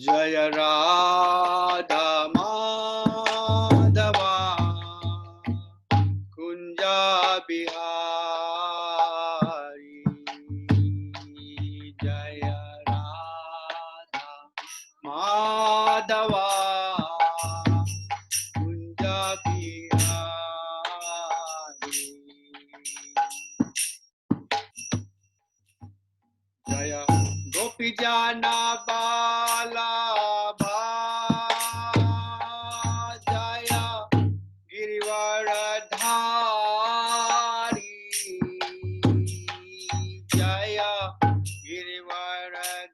जय राधा माधवा कुंज बिहारी जय राधा माधवा कुंज बिहारी जय गोपी जाना बाला जय गिरिवरधारी जय गिरिवरधारी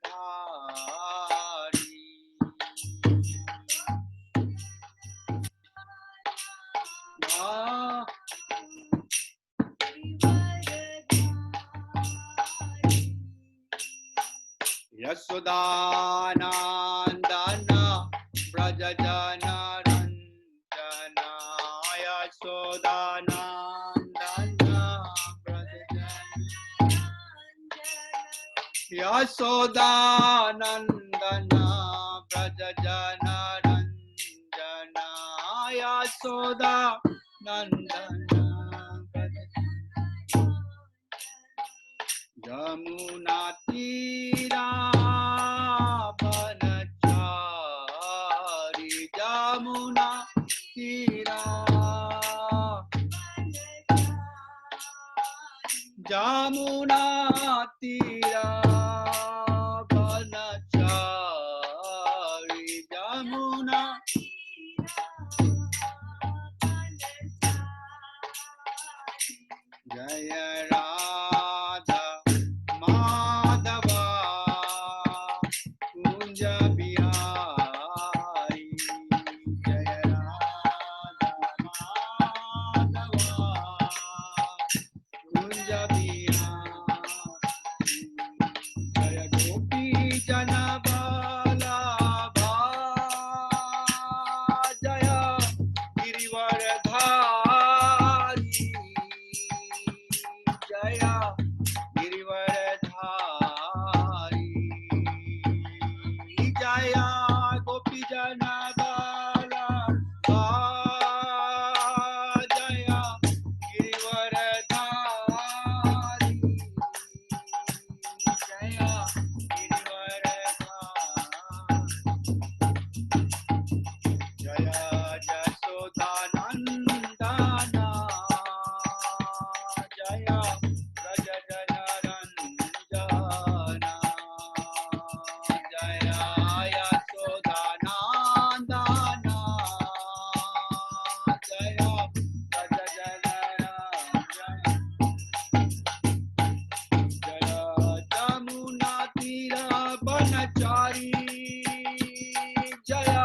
यशोदानंदन ब्रज जन रंजन यशोदानंदन ब्रज यशोदानंदन ब्रज जन रंजन यशोदानंदन यमुना तीरा बनचारी यमुना तीरा यमुना तीरा बनचारी यमुना जय राधा माधवा कुंज बिहारी जय राधा माधवा कुंज बिहारी जय गोपी जन वल्लभा जय गिरिवरधारी जय गिरिवरधारी जय गोपी जन वल्लभा जय गिरिवरधारी जय गिरिवरधारी जय यशोदानंदन जय ब्रज जन रंजन जय यशोदानंदन जय ब्रज जन रंजन जय यमुना तीर बनचारी जय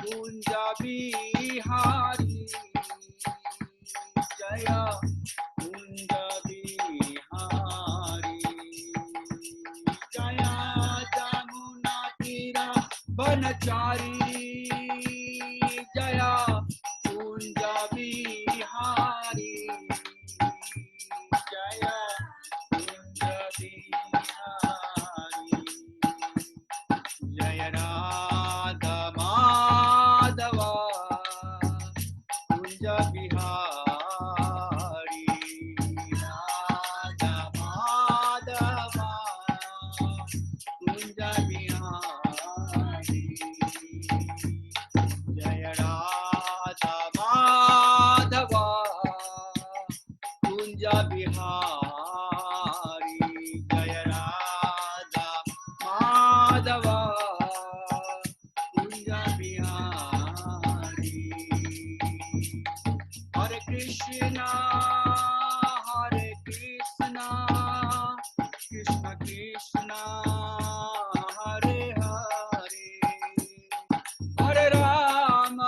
कुंज बिहारी जय कुंज बिहारी जय यमुना तीर बनचारी जय कुंज बिहारी जय कुंज बिहारी जय राधा माधवा कुंज बिहारी राधा माधवा कुंज बिहारी जय राधा माधवा कुंज बिहारी जय राधा माधवा कुंज बिहारी हरे Krishna Krishna Krishna Hare Hare Hare Ram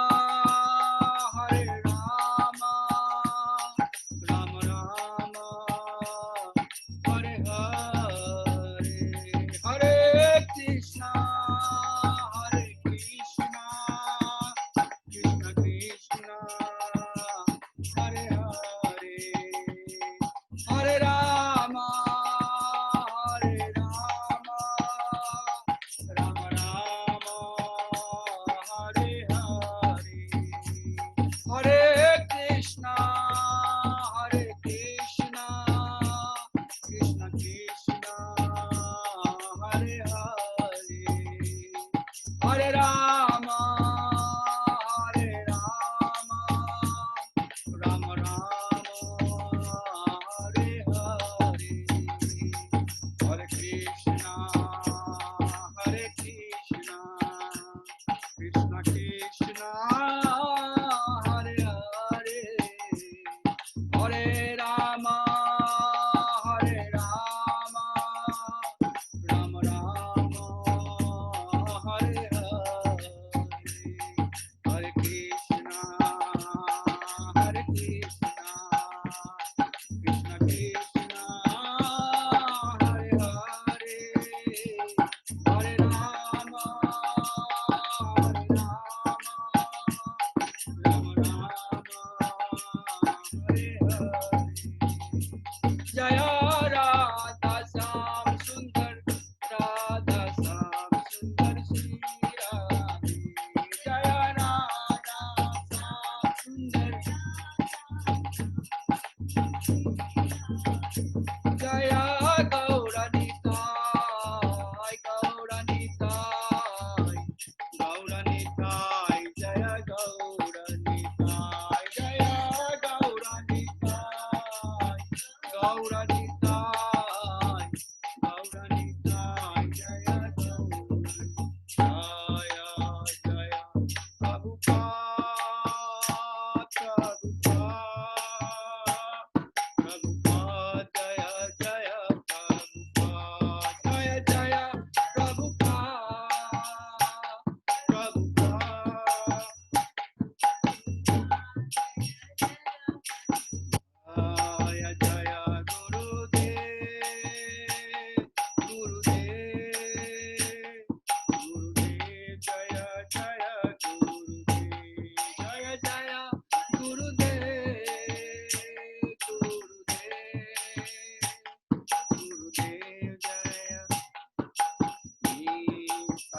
Ram Ram Hare Hare Hare Krishna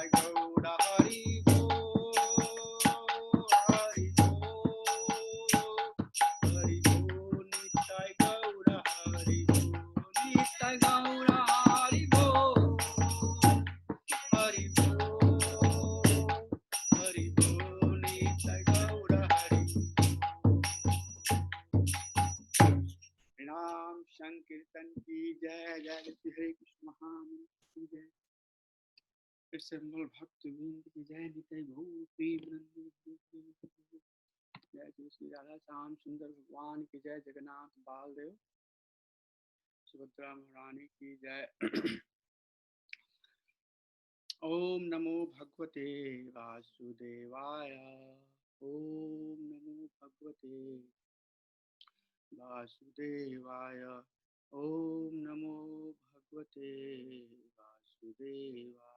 Nitai Gaura Hari Bo, Hari Bo, Hari Bo, Nitai Gaura Hari Bo, Nitai Gaura Hari Bo, Hari Bo, Hari Bo, Nitai Gaura Hari Bo. नाम संकीर्तन की जय, जय श्री हरे कृष्ण महामंत्र की जय, फिर से मूल भक्त वृंद की जय, नित्य भूपी जय श्री राधा श्याम सुंदर भगवान की जय, जगन्नाथ बालदेव सुभद्रा महारानी की जय। ओम नमो भगवते वासुदेवाय, ओम नमो भगवते वासुदेवाय, ओम नमो भगवते वासुदेवाय।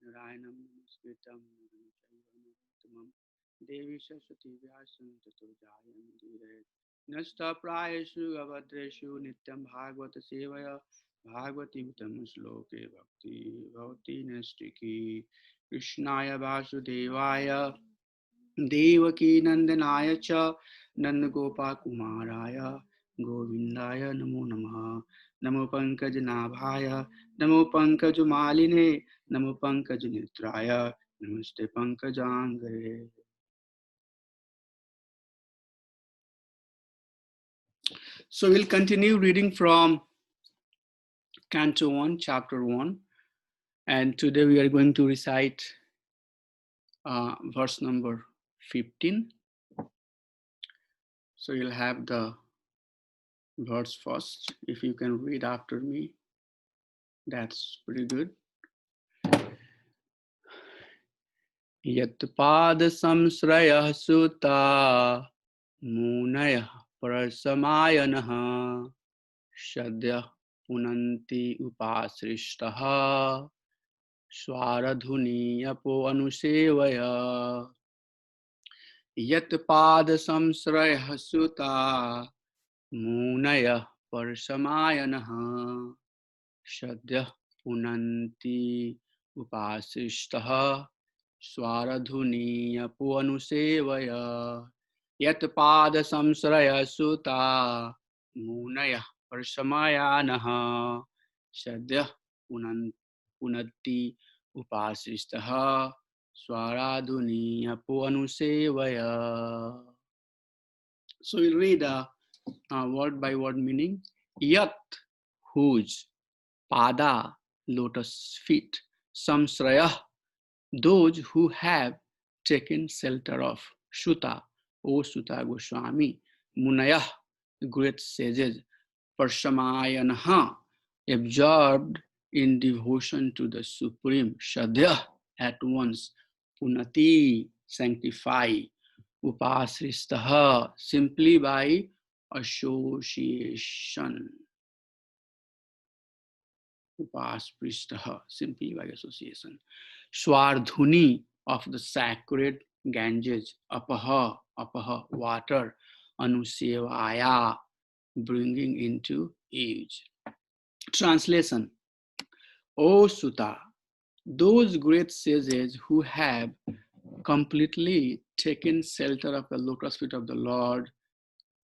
नारायणं नमस्कृतं नरं चैव नरोत्तमं देवी सरस्वती व्यासं ततो जयमुदीरयेत्। नष्टप्रायेषु अभद्रेषु नित्यं भागवत सेवया, भागवती उत्तम श्लोके भक्ति भवति नैष्टिकी। कृष्णाय वासुदेवाय देवकी नंदनाय च नंदगोपाकुमाराय गोविंदाय नमो नमः। नमो पंकजनाभाय, नमो पंकजमालिने, नमो पंकजनेत्राय, नमस्ते पंकजांगरे। So we'll continue reading from Canto 1, Chapter 1, and today we are going to recite verse number 15. So you'll have the verse first. If you can read after me, that's pretty good. यत्पाद संश्रयः सुता मुनयः प्रशमायनः सद्यः पुनन्ति उपासृष्टः स्वारधुनीयपो अनुसेवय। यत्पाद संश्रयः सुता मुनयः प्रशमायनः सद्यः पुनन्ति उपासृष्टः स्वारधुनीयपो अनुसेवय। यत्पाद संश्रय सुता मुनयः प्रशमयानः सद्यः पुनन्ति उपासृष्टः स्वाराधुनीयपो अनुसेवय. So we'll read word by word meaning. Yat, whose, pada, lotus feet, samsraya, those who have taken shelter of, Shuta, O Shuta Goswami, Munaya, great sages, Parshamayanaha, absorbed in devotion to the Supreme, Shadya, at once, Punati, sanctify, Upasristaha, simply by association. Upasristaha, simply by association. Swardhuni, of the sacred Ganges, apaha, water, anusevaya, bringing into use. Translation. O Sutta, those great sages who have completely taken shelter of the lotus feet of the Lord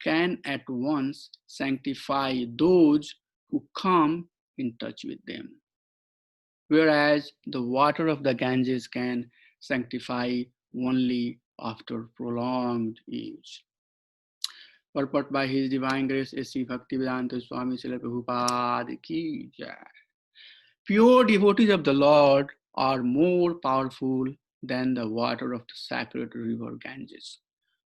can at once sanctify those who come in touch with them, whereas the water of the Ganges can sanctify only after prolonged use. Purport by His Divine Grace A.C. Bhaktivedanta Swami Srila Prabhupada Ki Jai. Pure devotees of the Lord are more powerful than the water of the sacred river Ganges.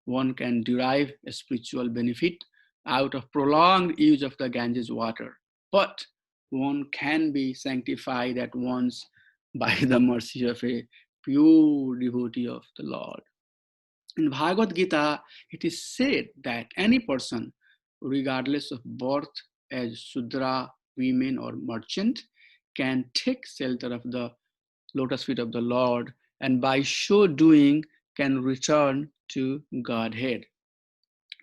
One can derive a spiritual benefit out of prolonged use of the Ganges water, but one can be sanctified at once by the mercy of a pure devotee of the Lord. In Bhagavad Gita, it is said that any person, regardless of birth as Sudra, women, or merchant, can take shelter of the lotus feet of the Lord, and by so doing can return to Godhead.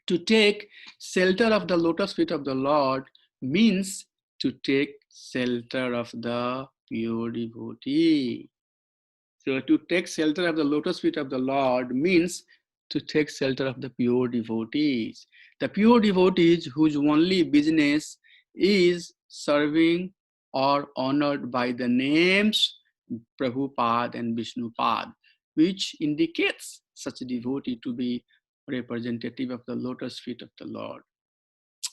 To take shelter of the lotus feet of the Lord means to take shelter of the pure devotee. So to take shelter of the lotus feet of the Lord means to take shelter of the pure devotees. The pure devotees whose only business is serving or honored by the names Prabhupada and Vishnupad, which indicates such a devotee to be representative of the lotus feet of the Lord.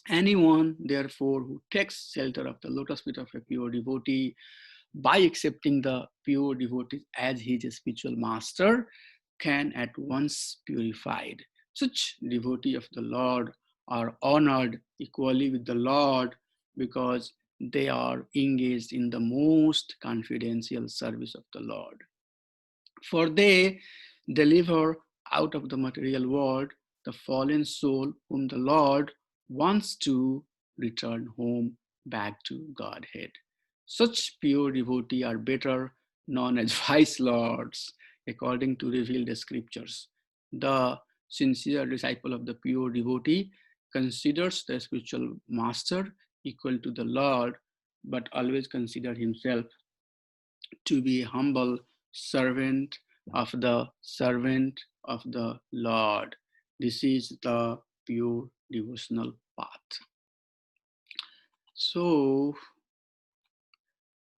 Anyone, therefore, who takes shelter of the lotus feet of a pure devotee by accepting the pure devotee as his spiritual master can at once purified. Such devotee of the Lord are honored equally with the Lord because they are engaged in the most confidential service of the Lord. For they deliver out of the material world the fallen soul whom the Lord wants to return home back to Godhead. Such pure devotees are better known as vice lords, according to revealed scriptures. The sincere disciple of the pure devotee considers the spiritual master equal to the Lord, but always consider himself to be humble servant of the Lord. This is the pure devotional path. So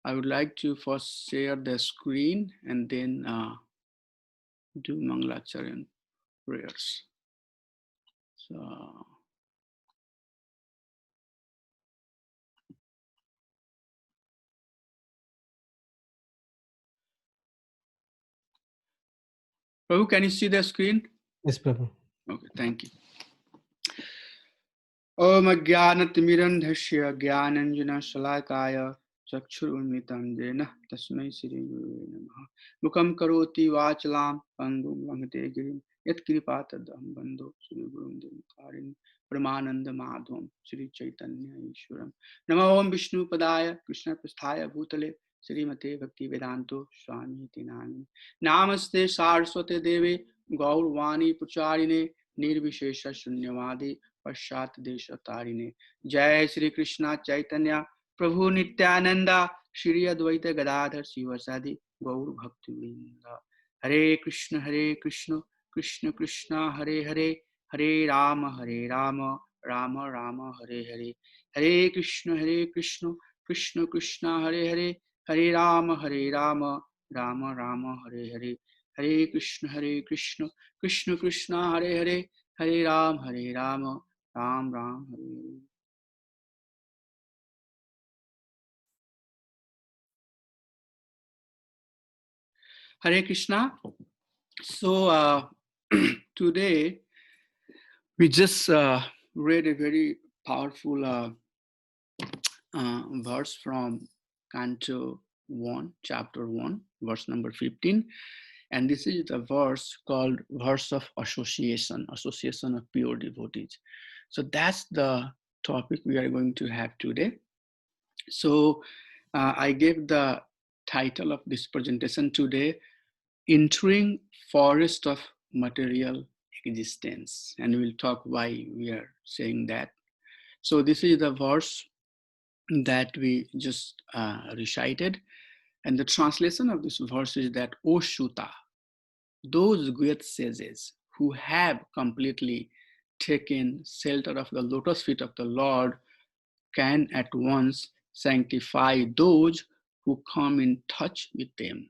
I would like to first share the screen and then do Mangalacharyan prayers. So Prabhu, can you see the screen? Yes, Prabhu. Okay, thank you. Om Ajnanatimirandhasya Jnananjana Shalakaya Chakshurunmitam Jena Tasmai Shri Gurave Namaha Mukam Karoti Vachalam Pangum Langate Girim Yat Kripatadam Bandho Shri Gurum Devatarin Pramananda Madhvam Shri Chaitanya Ishwaram Namo Om Vishnu Padaya Krishna Pasthaya Bhutale Srimate Bhakti Vedanto Swami Tinani Namaste Saraswate Deve Gaurvani Pucharine Nirvishesha Shunyavadi पश्चात देश तारिणे जय श्री कृष्णा चैतन्य प्रभु नित्यानंदा श्री अद्वैत गदाधर शिवसादि गौर भक्ति वृंद हरे Krishna Krishna Krishna Hare Hare Hare Ram Ram Ram Hare Hare Hare Krishna Krishna Krishna Hare Hare Hare Ram Ram Ram Hare Hare Hare Krishna Krishna Krishna Hare Hare Hare Ram Ram Ram Hare. Hare Krishna. So today we just read a very powerful verse from Canto 1, chapter 1, verse number 15. And this is the verse called Verse of Association, Association of Pure Devotees. So that's the topic we are going to have today. So I gave the title of this presentation today, Entering Forest of Material Existence. And we'll talk why we are saying that. So this is the verse that we just recited. And the translation of this verse is that, O Shuta, those great sages who have completely taken shelter of the lotus feet of the Lord can at once sanctify those who come in touch with them,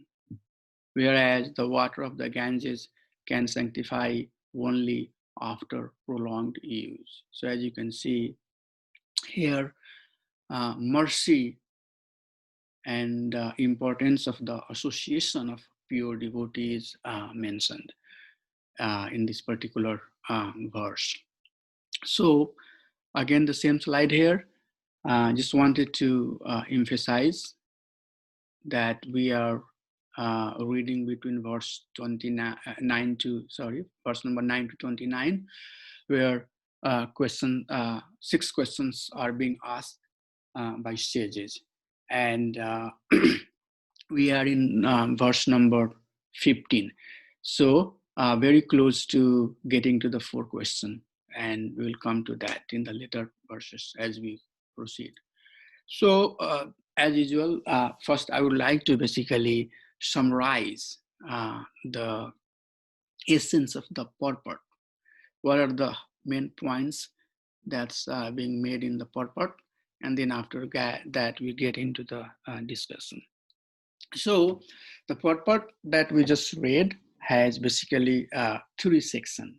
whereas the water of the Ganges can sanctify only after prolonged use. So as you can see here, mercy and importance of the association of pure devotees mentioned in this particular verse. So again, the same slide here. Just wanted to emphasize that we are reading between verse 29 to, verse number 9 to 29, where 6 questions are being asked by sages. And we are in verse number 15. So very close to getting to the 4 question, and we'll come to that in the later verses as we proceed. So as usual, first I would like to basically summarize the essence of the purport. What are the main points that's being made in the purport? And then after that, we get into the discussion. So the purport that we just read has basically three sections,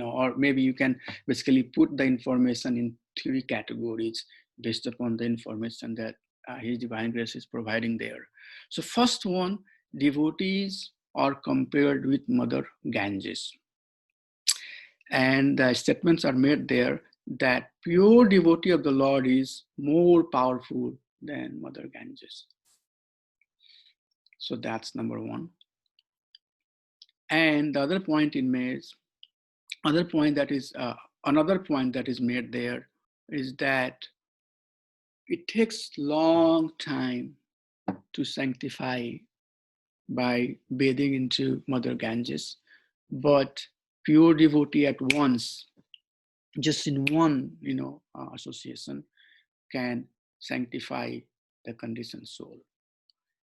or maybe you can basically put the information in three categories based upon the information that His Divine Grace is providing there. So first one, devotees are compared with Mother Ganges. And the statements are made there that pure devotee of the Lord is more powerful than Mother Ganges. So that's number one. And the other point another point that is made there is that it takes long time to sanctify by bathing into Mother Ganges, but pure devotee at once, just in one, association, can sanctify the conditioned soul.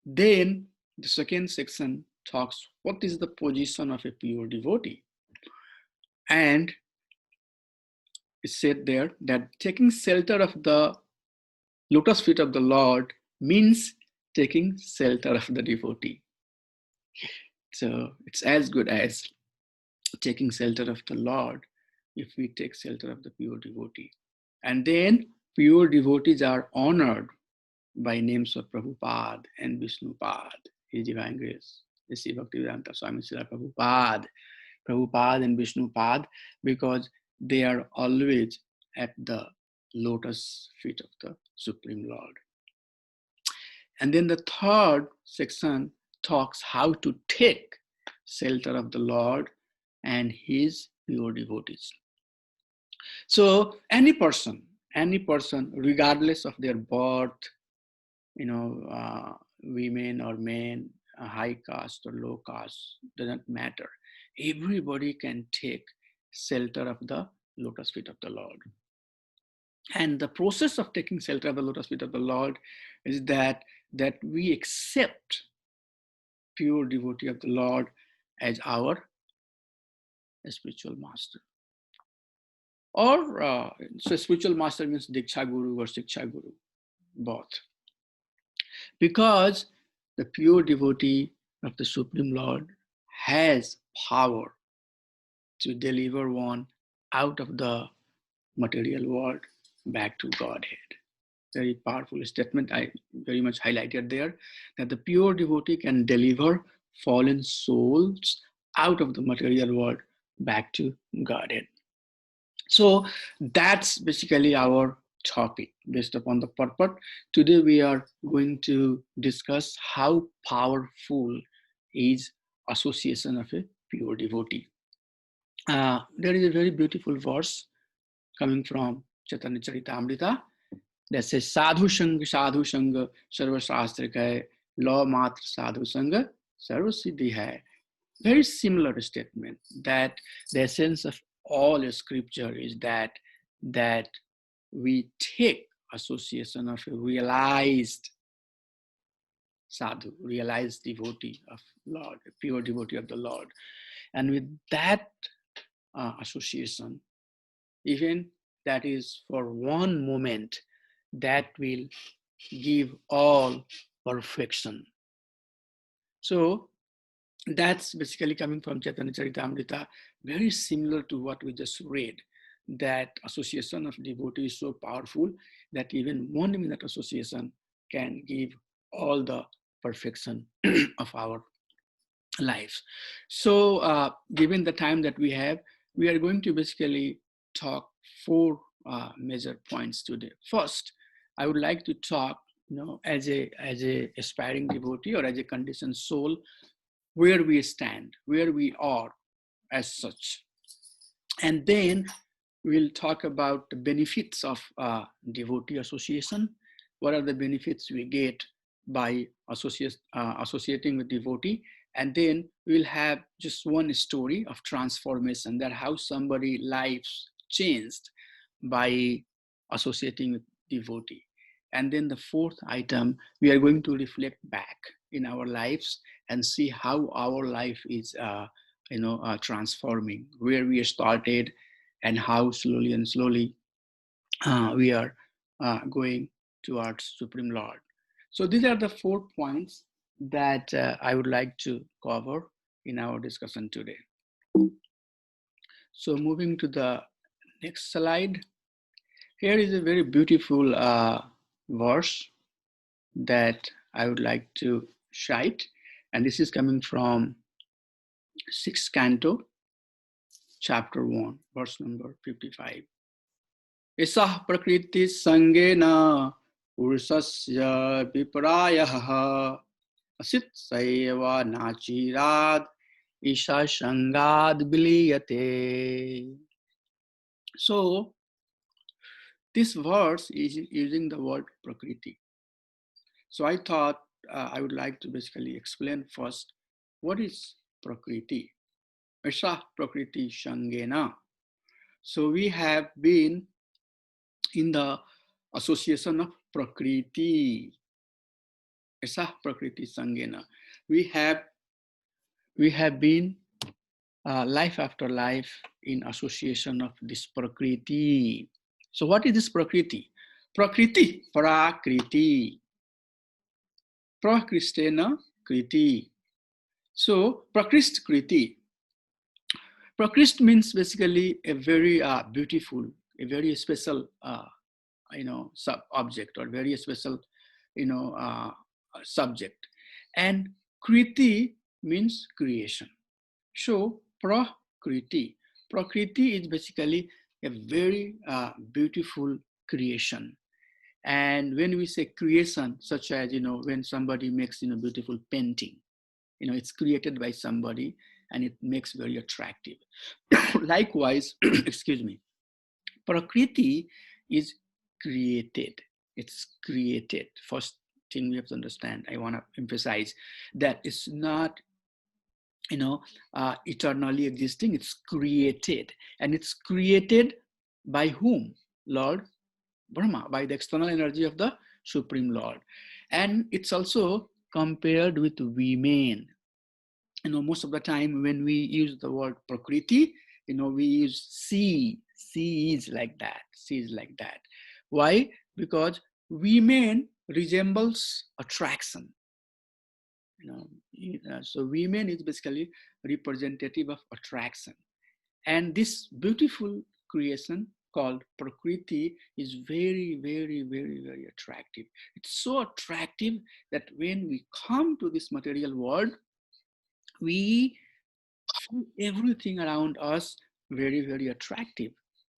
Then the second section talks what is the position of a pure devotee. And it's said there that taking shelter of the lotus feet of the Lord means taking shelter of the devotee. So it's as good as taking shelter of the Lord if we take shelter of the pure devotee. And then pure devotees are honored by names of Prabhupada and Vishnupad, His Divine Grace, Sri Bhaktivedanta Swami Srila Prabhupada and Vishnupad, because they are always at the lotus feet of the Supreme Lord. And then the third section talks how to take shelter of the Lord and His pure devotees. So any person, regardless of their birth, women or men, high caste or low caste, doesn't matter. Everybody can take shelter of the lotus feet of the Lord. And the process of taking shelter of the lotus feet of the Lord is that we accept pure devotee of the Lord as our spiritual master. Or, so spiritual master means Diksha Guru or Shiksha Guru, both. Because the pure devotee of the Supreme Lord has power to deliver one out of the material world back to Godhead. Very powerful statement. I very much highlighted there that the pure devotee can deliver fallen souls out of the material world back to Godhead. So that's basically our topic based upon the purport. Today we are going to discuss how powerful is association of a pure devotee. There is a very beautiful verse coming from Chaitanya Charitamrita that says sadhu sanga sarva shastra kai, law matra sadhu sanga sarva siddhi hai. Very similar statement that the essence of all scripture is that we take association of a realized sadhu, realized devotee of Lord, a pure devotee of the Lord. And with that association, even that is for one moment, that will give all perfection. So that's basically coming from Chaitanya Charitamrita, very similar to what we just read, that association of devotee is so powerful that even 1 minute association can give all the perfection of our lives. So given the time that we have, we are going to basically talk 4 major points today. First, I would like to talk, as a aspiring devotee or as a conditioned soul, where we stand, where we are as such. And then we'll talk about the benefits of devotee association. What are the benefits we get by associating with devotee? And then we'll have just one story of transformation, that how somebody's lives changed by associating with devotee. And then the 4th item, we are going to reflect back in our lives and see how our life is, transforming, where we started and how slowly and slowly we are going towards Supreme Lord. So these are the 4 points that I would like to cover in our discussion today. So moving to the next slide. Here is a very beautiful verse that I would like to cite, and this is coming from 6th canto, chapter 1, verse number 55. Isah prakriti sangena purushasya viprayah asit sayeva nachirad isha shangad biliyate. So this verse is using the word prakriti. So I thought I would like to basically explain first what is prakriti. Isha prakriti shangena. So we have been in the association of prakriti. Isha prakriti sangena. We have been life after life in association of this prakriti. So what is this prakriti? Prakriti, prakriti. Prakristena kriti. So prakrist kriti. Prakrist means basically a very beautiful, a very special, sub object, or very special, subject. And kriti means creation. So prakriti. Prakriti is basically a very beautiful creation. And when we say creation, such as, when somebody makes, beautiful painting, it's created by somebody and it makes very attractive. Likewise, excuse me, prakriti is created. It's created. First thing we have to understand, I want to emphasize that it's not eternally existing. It's created, and it's created by whom? Lord Brahma, by the external energy of the Supreme Lord. And it's also compared with women. Most of the time when we use the word prakriti, we use sea. Sea is like that. Sea is like that. Why? Because women resembles attraction. So women is basically representative of attraction. And this beautiful creation called prakriti is very, very, very, very attractive. It's so attractive that when we come to this material world, we find everything around us very, very attractive.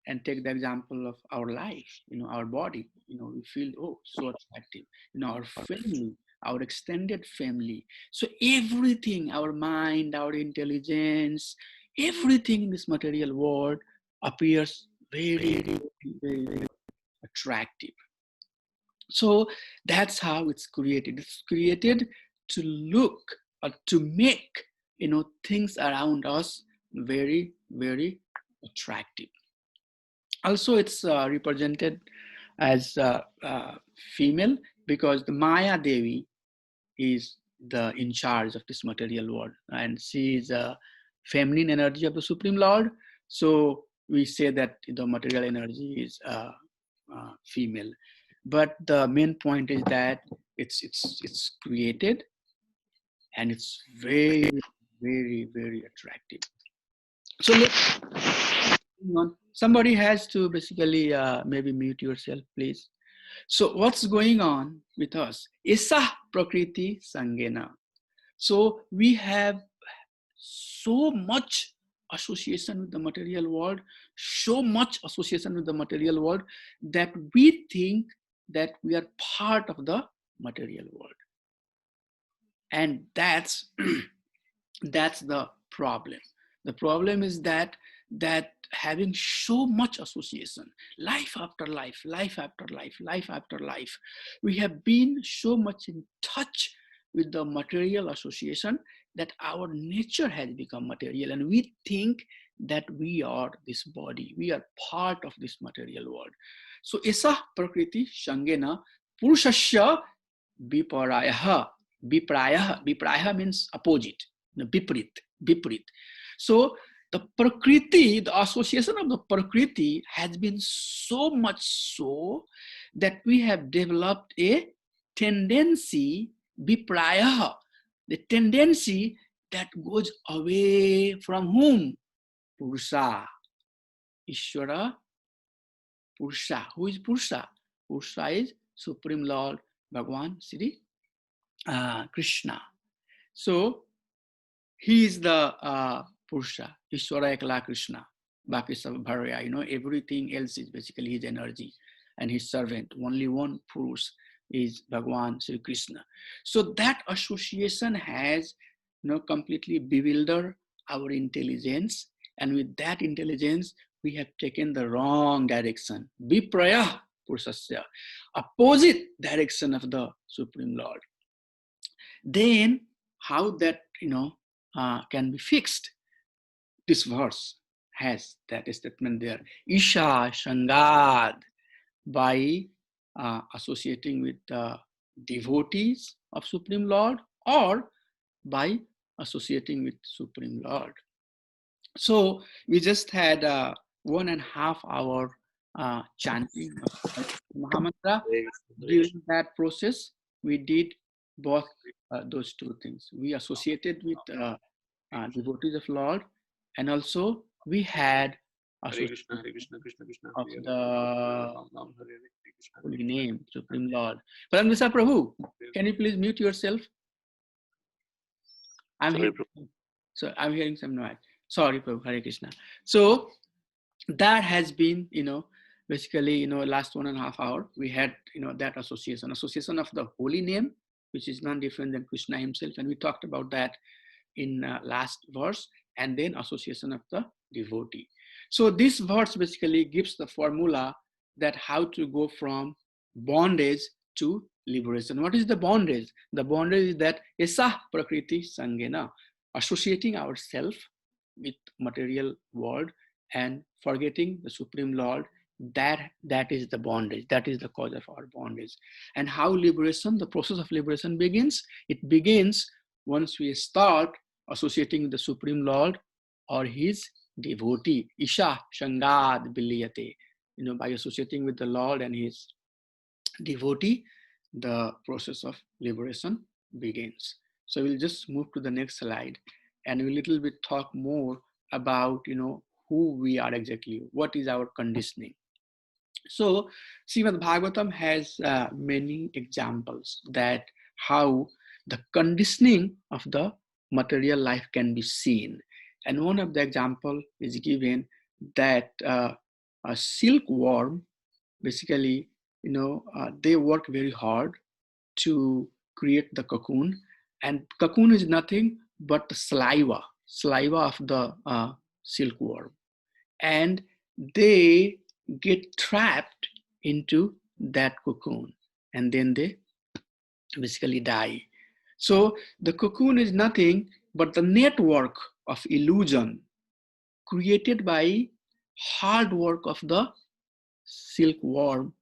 And take the example of our life, our body, we feel, oh, so attractive. Our family, our extended family. So everything, our mind, our intelligence, everything in this material world appears very, very, very, very attractive. So that's how it's created. It's created to look or to make, things around us very, very attractive. Also, it's represented as female because the Maya Devi is in charge of this material world, and she is a feminine energy of the Supreme Lord. So we say that the material energy is female. But the main point is that it's created, and it's very, very, very attractive. So let's on. Somebody has to basically maybe mute yourself, please. So what's going on with us? Isa prakriti sangena. So we have so much association with the material world, so much association with the material world that we think that we are part of the material world. And that's that's the problem. The problem is that having so much association, life after life, life after life, life after life, we have been so much in touch with the material association that our nature has become material, and we think that we are this body, we are part of this material world. So esa prakriti shangena purushasya viparayah. Vipraya. Vipraya means opposite. Viprit. Viprit. So the Prakriti, the association of the Prakriti has been so much so that we have developed a tendency, Vipraya, the tendency that goes away from whom? Purusha. Ishvara, Purusha. Who is Purusha? Purusha is Supreme Lord Bhagwan Sri Krishna. So he is the Purusha, Ishvara Ekala Krishna, Baki Sabharya. Everything else is basically his energy and his servant. Only one Purus is Bhagwan Sri Krishna. So that association has completely bewildered our intelligence, and with that intelligence, we have taken the wrong direction. Vipraya Purusasya, opposite direction of the Supreme Lord. Then how that can be fixed? This verse has that statement there. Isha Shangad, by associating with the devotees of Supreme Lord or by associating with Supreme Lord. So we just had 1.5 hour chanting Mahamantra. During that process, we did both those two things. We associated with devotees of Lord, and also we had association of the holy name, Supreme Lord. Paramvisa Prabhu, can you please mute yourself? I'm hearing some noise. Sorry, Prabhu, Hare Krishna. So that has been, basically, last 1.5 hour, we had, that association of the holy name, which is none different than Krishna himself. And we talked about that in last verse, and then association of the devotee. So this verse basically gives the formula that how to go from bondage to liberation. What is the bondage? The bondage is that Esa Prakriti Sangena, associating ourselves with material world and forgetting the Supreme Lord. That is the bondage. That is the cause of our bondage. And how liberation, the process of liberation begins? It begins once we start associating with the Supreme Lord or his devotee. Isha Shangad Biliyate. By associating with the Lord and his devotee, the process of liberation begins. So we'll just move to the next slide, and we'll little bit talk more about who we are exactly, what is our conditioning. So Srimad Bhagavatam has many examples that how the conditioning of the material life can be seen. And one of the example is given that a silkworm, basically, they work very hard to create the cocoon, and cocoon is nothing but the saliva of the silkworm, and they get trapped into that cocoon, and then they basically die. So the cocoon is nothing but the network of illusion created by hard work of the silkworm,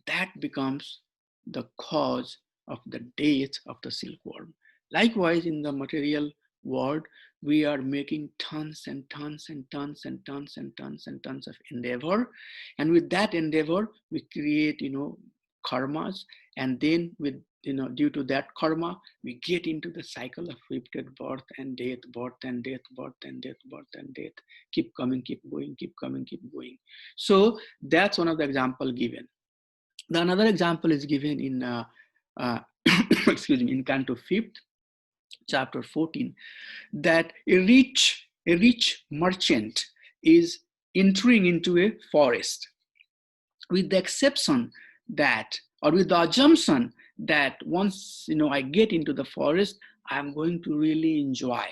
that becomes the cause of the death of the silkworm. Likewise, in the material world, we are making tons and tons and tons and tons and tons and tons of endeavor. And with that endeavor, we create, karmas. And then with, due to that karma, we get into the cycle of repeated birth and death, birth and death, birth and death, birth and death. Keep coming, keep going, keep coming, keep going. So that's one of the example given. Another example is given in, excuse me, in Canto 5th, chapter 14, that a rich merchant is entering into a forest with the exception that, or with the assumption that once, I get into the forest, I'm going to really enjoy.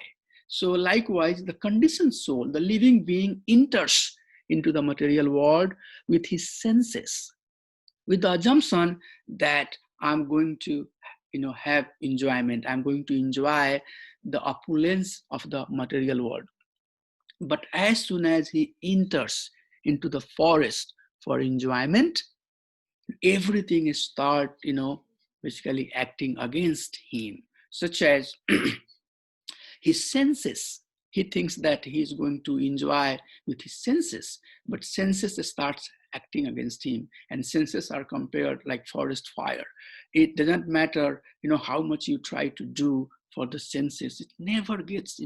So likewise, the conditioned soul, the living being, enters into the material world with his senses, with the assumption that I'm going to, have enjoyment. I'm going to enjoy the opulence of the material world. But as soon as he enters into the forest for enjoyment, everything start, basically acting against him. such as his senses. He thinks that he's going to enjoy with his senses, but senses starts acting against him, and senses are compared like forest fire. It doesn't matter, how much you try to do for the senses, it never gets,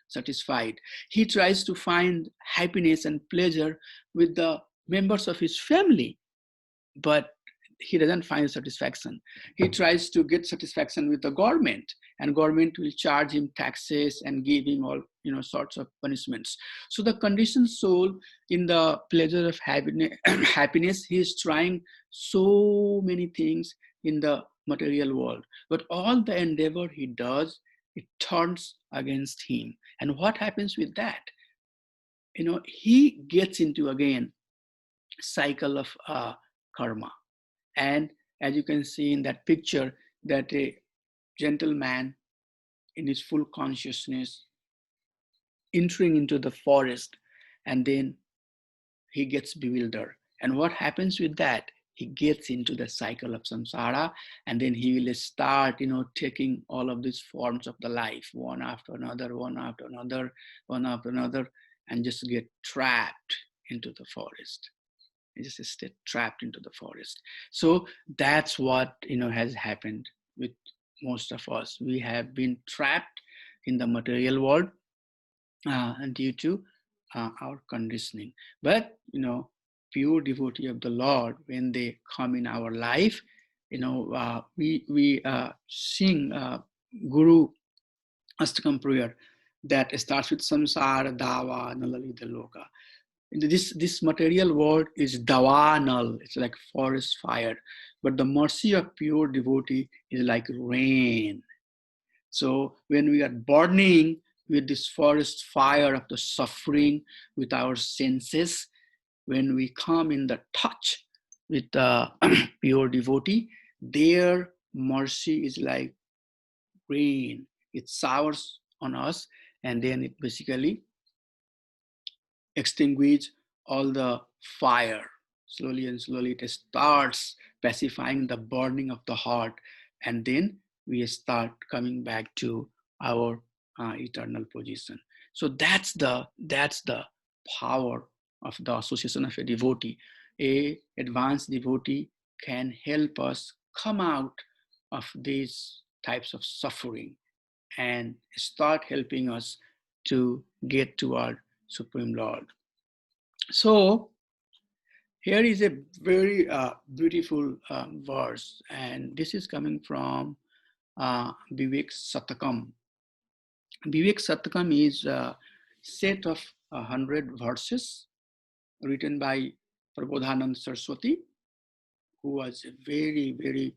satisfied. He tries to find happiness and pleasure with the members of his family, but he doesn't find satisfaction. He tries to get satisfaction with the government, and government will charge him taxes and give him all sorts of punishments. So the conditioned soul, in the pleasure of happiness, he is trying so many things in the material world, but all the endeavor he does, it turns against him. And what happens with that? He gets into again cycle of karma. And as you can see in that picture, that a gentleman in his full consciousness entering into the forest, and then he gets bewildered. And what happens with that? He gets into the cycle of samsara, and then he will start, taking all of these forms of the life, one after another, one after another, one after another, and just get trapped into the forest. He just stay trapped into the forest. So that's what has happened with most of us. We have been trapped in the material world due to our conditioning. But pure devotee of the Lord, when they come in our life, we sing Guru Astakam prayer that starts with samsara dava nalalita loka. This material world is dawanal, it's like forest fire, but the mercy of pure devotee is like rain. So when we are burning with this forest fire of the suffering with our senses, when we come in the touch with the pure devotee, their mercy is like rain. It showers on us, and then it basically extinguish all the fire. Slowly and slowly it starts pacifying the burning of the heart, and then we start coming back to our eternal position. So that's the power of the association of a devotee. A advanced devotee can help us come out of these types of suffering and start helping us to get to our Supreme Lord. So here is a very beautiful verse, and this is coming from Vivek Satakam. Vivek Satakam is a set of 100 verses written by Prabodhanand Saraswati, who was a very, very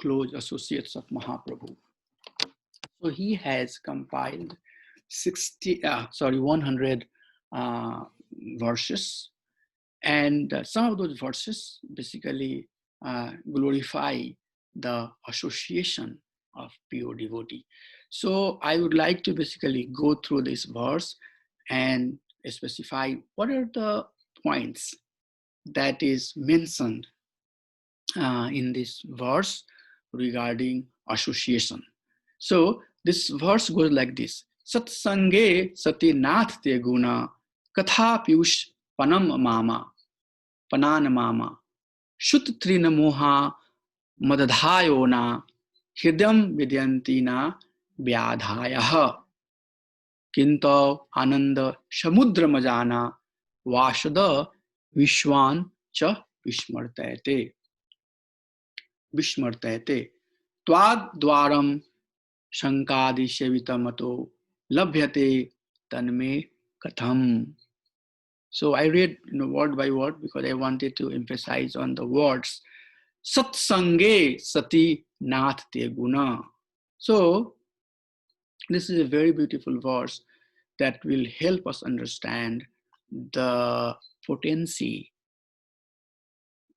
close associate of Mahaprabhu. So he has compiled 100 verses, and some of those verses basically glorify the association of pure devotee. So I would like to basically go through this verse and specify what are the points that is mentioned in this verse regarding association. So this verse goes like this: Satsange sati nath te guna katha piyush panam mama panan mama shut trina moha madadhayona hridam vidyantina vyadhayah kinto ananda samudra majana vashada vishwan cha vishmartayate twad dwaram shankadi sevitamato labhyate tanme katham. So I read word by word because I wanted to emphasize on the words. Satsange sati nath te guna. So this is a very beautiful verse that will help us understand the potency,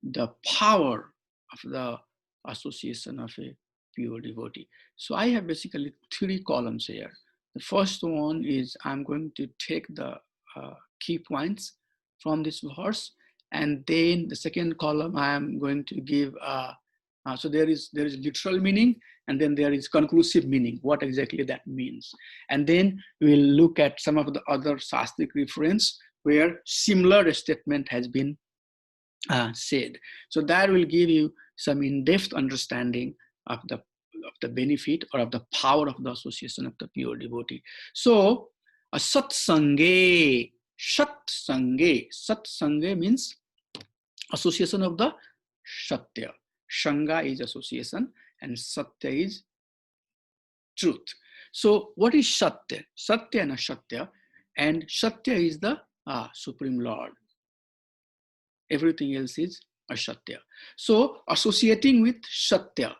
the power of the association of a pure devotee. So I have basically 3 columns here. The first one is I'm going to take the key points from this verse, and then the second column I am going to give so there is literal meaning, and then there is conclusive meaning, what exactly that means. And then we'll look at some of the other Shastric reference where similar statement has been said. So that will give you some in-depth understanding of the benefit or of the power of the association of the pure devotee. So a satsange, satsange means association of the satya. Shanga is association and satya is truth. So what is satya? Satya and asatya, and satya is the Supreme Lord. Everything else is asatya. So associating with satya,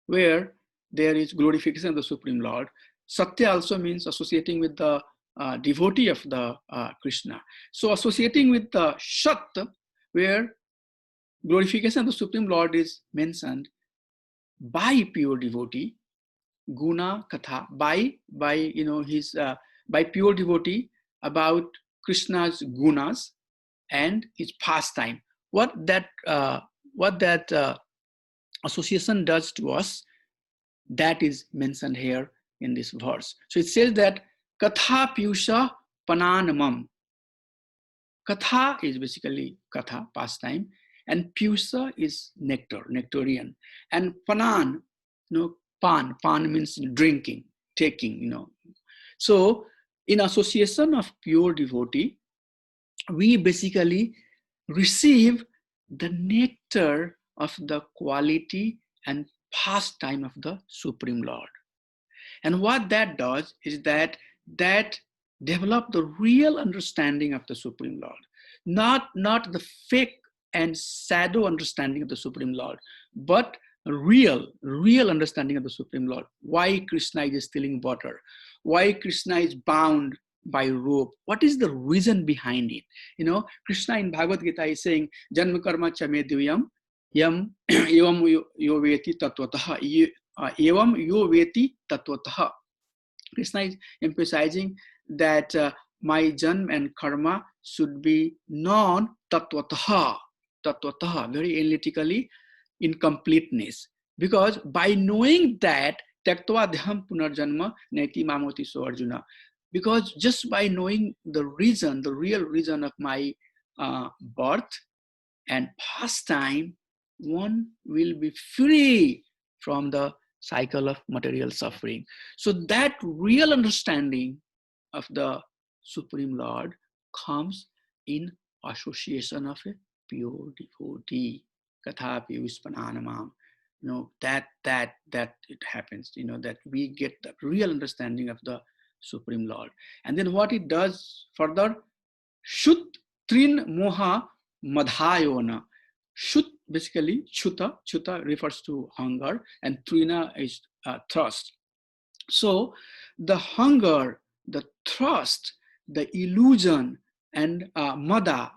where there is glorification of the Supreme Lord. Satya also means associating with the devotee of the Krishna. So associating with the Shat, where glorification of the Supreme Lord is mentioned by pure devotee, guna katha, by his by pure devotee about Krishna's gunas and his pastime. What that association does to us, that is mentioned here in this verse. So it says that katha piyusha pananamam. Katha is basically katha, pastime, and piyusha is nectar, nectarian, and panan, pan means drinking, taking, So in association of pure devotee, we basically receive the nectar of the quality and pastime of the Supreme Lord. And what that does is that develop the real understanding of the Supreme Lord, not the fake and shadow understanding of the Supreme Lord, but real understanding of the Supreme Lord. Why Krishna is stealing water, why Krishna is bound by rope, what is the reason behind it? Krishna in Bhagavad Gita is saying, Janma karma cha me divyam yam evam yo veti tattvataha, evam yo veti tattvataha. Krishna is emphasizing that my janma and karma should be known tattvataha, very analytically, in completeness. Because by knowing that, tyaktva dhyam punarjanma naiti mamoti so Arjuna. Because just by knowing the reason, the real reason of my birth and pastime, one will be free from the cycle of material suffering. So that real understanding of the Supreme Lord comes in association of a pure devotee. Kathapi vispananamam. That it happens, that we get the real understanding of the Supreme Lord. And then what it does further, Shut Trin Moha Madhayona. Shut basically, chuta refers to hunger, and trina is thirst. So the hunger, the thirst, the illusion, and mada,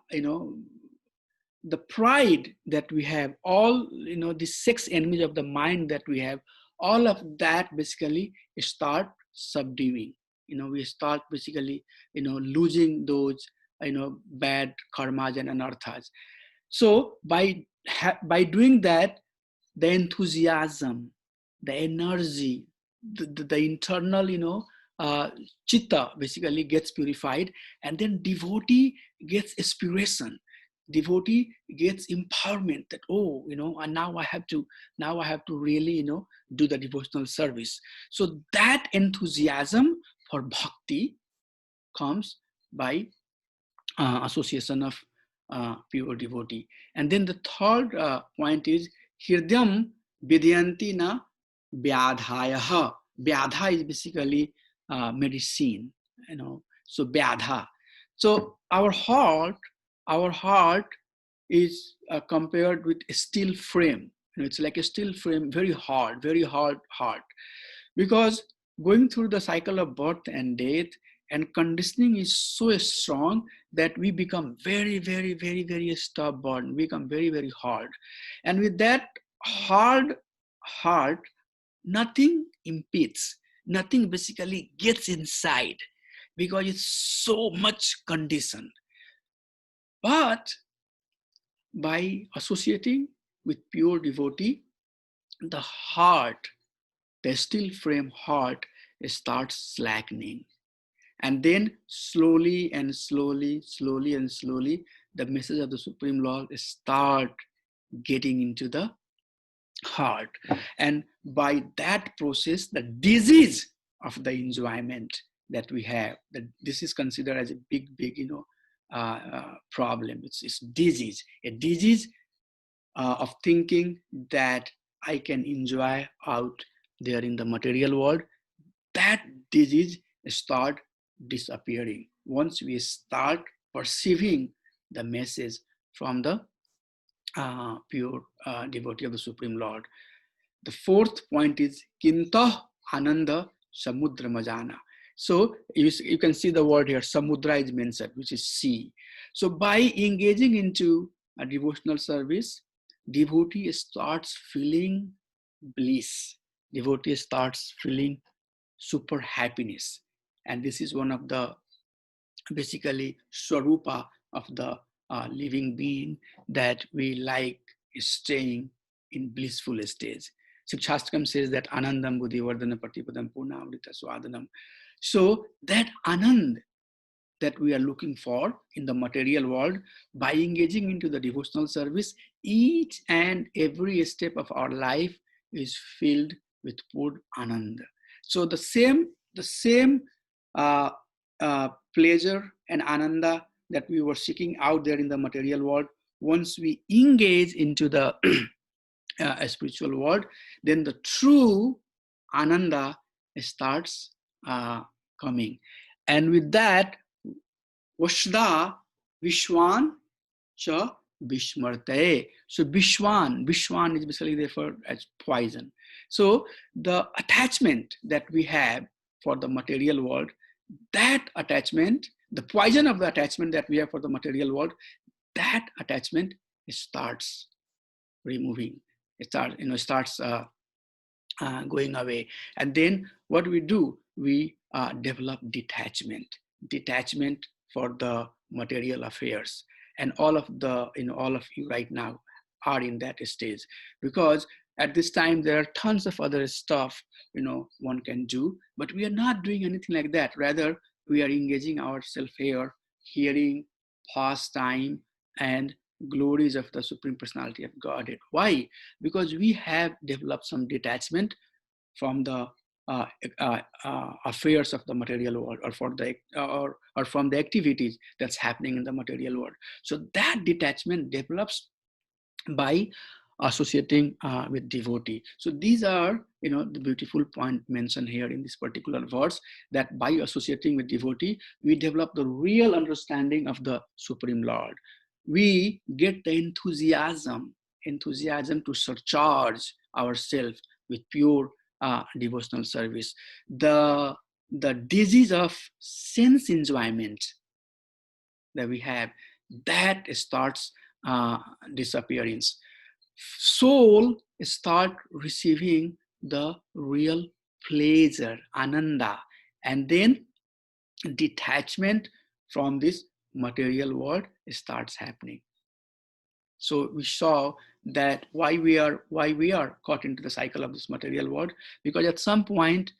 the pride that we have, all, the six enemies of the mind that we have, all of that basically start subduing. We start basically, losing those, bad karmas and anarthas. So by doing that, the enthusiasm, the energy, the internal, chitta basically gets purified, and then devotee gets aspiration. Devotee gets empowerment that, and now I have to really, do the devotional service. So that enthusiasm for bhakti comes by association of pure devotee. And then the third point is hirdayam vidyanti na vyadhayaha. Vyadha is basically medicine, so vyadha. So our heart is compared with a steel frame. It's like a steel frame, very hard heart. Because going through the cycle of birth and death and conditioning is so strong that we become very, very, very, very stubborn, become very, very hard. And with that hard heart, nothing impedes, nothing basically gets inside, because it's so much conditioned. But by associating with pure devotee, the heart the steel frame heart starts slackening. And then slowly and slowly, slowly and slowly, the message of the Supreme Lord start getting into the heart. And by that process, the disease of the enjoyment that we have, that this is considered as a big, problem. It's disease, a disease of thinking that I can enjoy out there in the material world. That disease start disappearing once we start perceiving the message from the pure devotee of the Supreme Lord. The fourth point is Kintah Ananda Samudra Majana. So you can see the word here, Samudra is mentioned, which is sea. So by engaging into a devotional service, devotee starts feeling bliss. Devotee starts feeling super happiness. And this is one of the basically swarupa of the living being, that we like staying in blissful stage. Shastakam says that Anandam Buddhivardhana Patipadam Purnamrita Swadanam. So that Anand that we are looking for in the material world, by engaging into the devotional service, each and every step of our life is filled with pure Anand. So the same uh, pleasure and Ananda that we were seeking out there in the material world, once we engage into the spiritual world, then the true Ananda starts coming. And with that, Vashda Vishwan cha Bishmarte. So Vishwan is basically referred as poison. So the attachment that we have for the material world, that attachment, the poison of the attachment that we have for the material world, that attachment starts removing. It starts going away. And then what we do, we develop detachment for the material affairs. And all of you right now are in that stage, because at this time there are tons of other stuff one can do, but we are not doing anything like that. Rather, we are engaging ourselves here, hearing pastime and glories of the Supreme Personality of Godhead. Why? Because we have developed some detachment from the affairs of the material world, or for the or from the activities that's happening in the material world. So that detachment develops by associating with devotee. So these are the beautiful point mentioned here in this particular verse, that by associating with devotee, we develop the real understanding of the Supreme Lord. We get the enthusiasm to surcharge ourselves with pure devotional service. The disease of sense enjoyment that we have, that starts disappearing. Soul start receiving the real pleasure, ananda, and then detachment from this material world starts happening. So we saw that why we are caught into the cycle of this material world, because at some point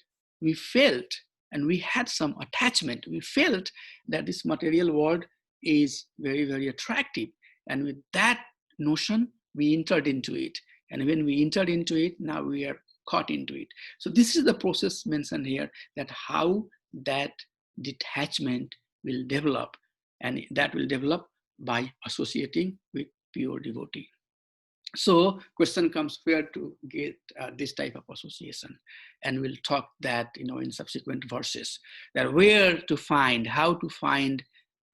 we felt, and we had some attachment. We felt that this material world is very, very attractive. And with that notion, we entered into it. And when we entered into it, now we are caught into it. So this is the process mentioned here, that how that detachment will develop. And that will develop by associating with pure devotee. So question comes where to get this type of association, and we'll talk that in subsequent verses, that where to find, how to find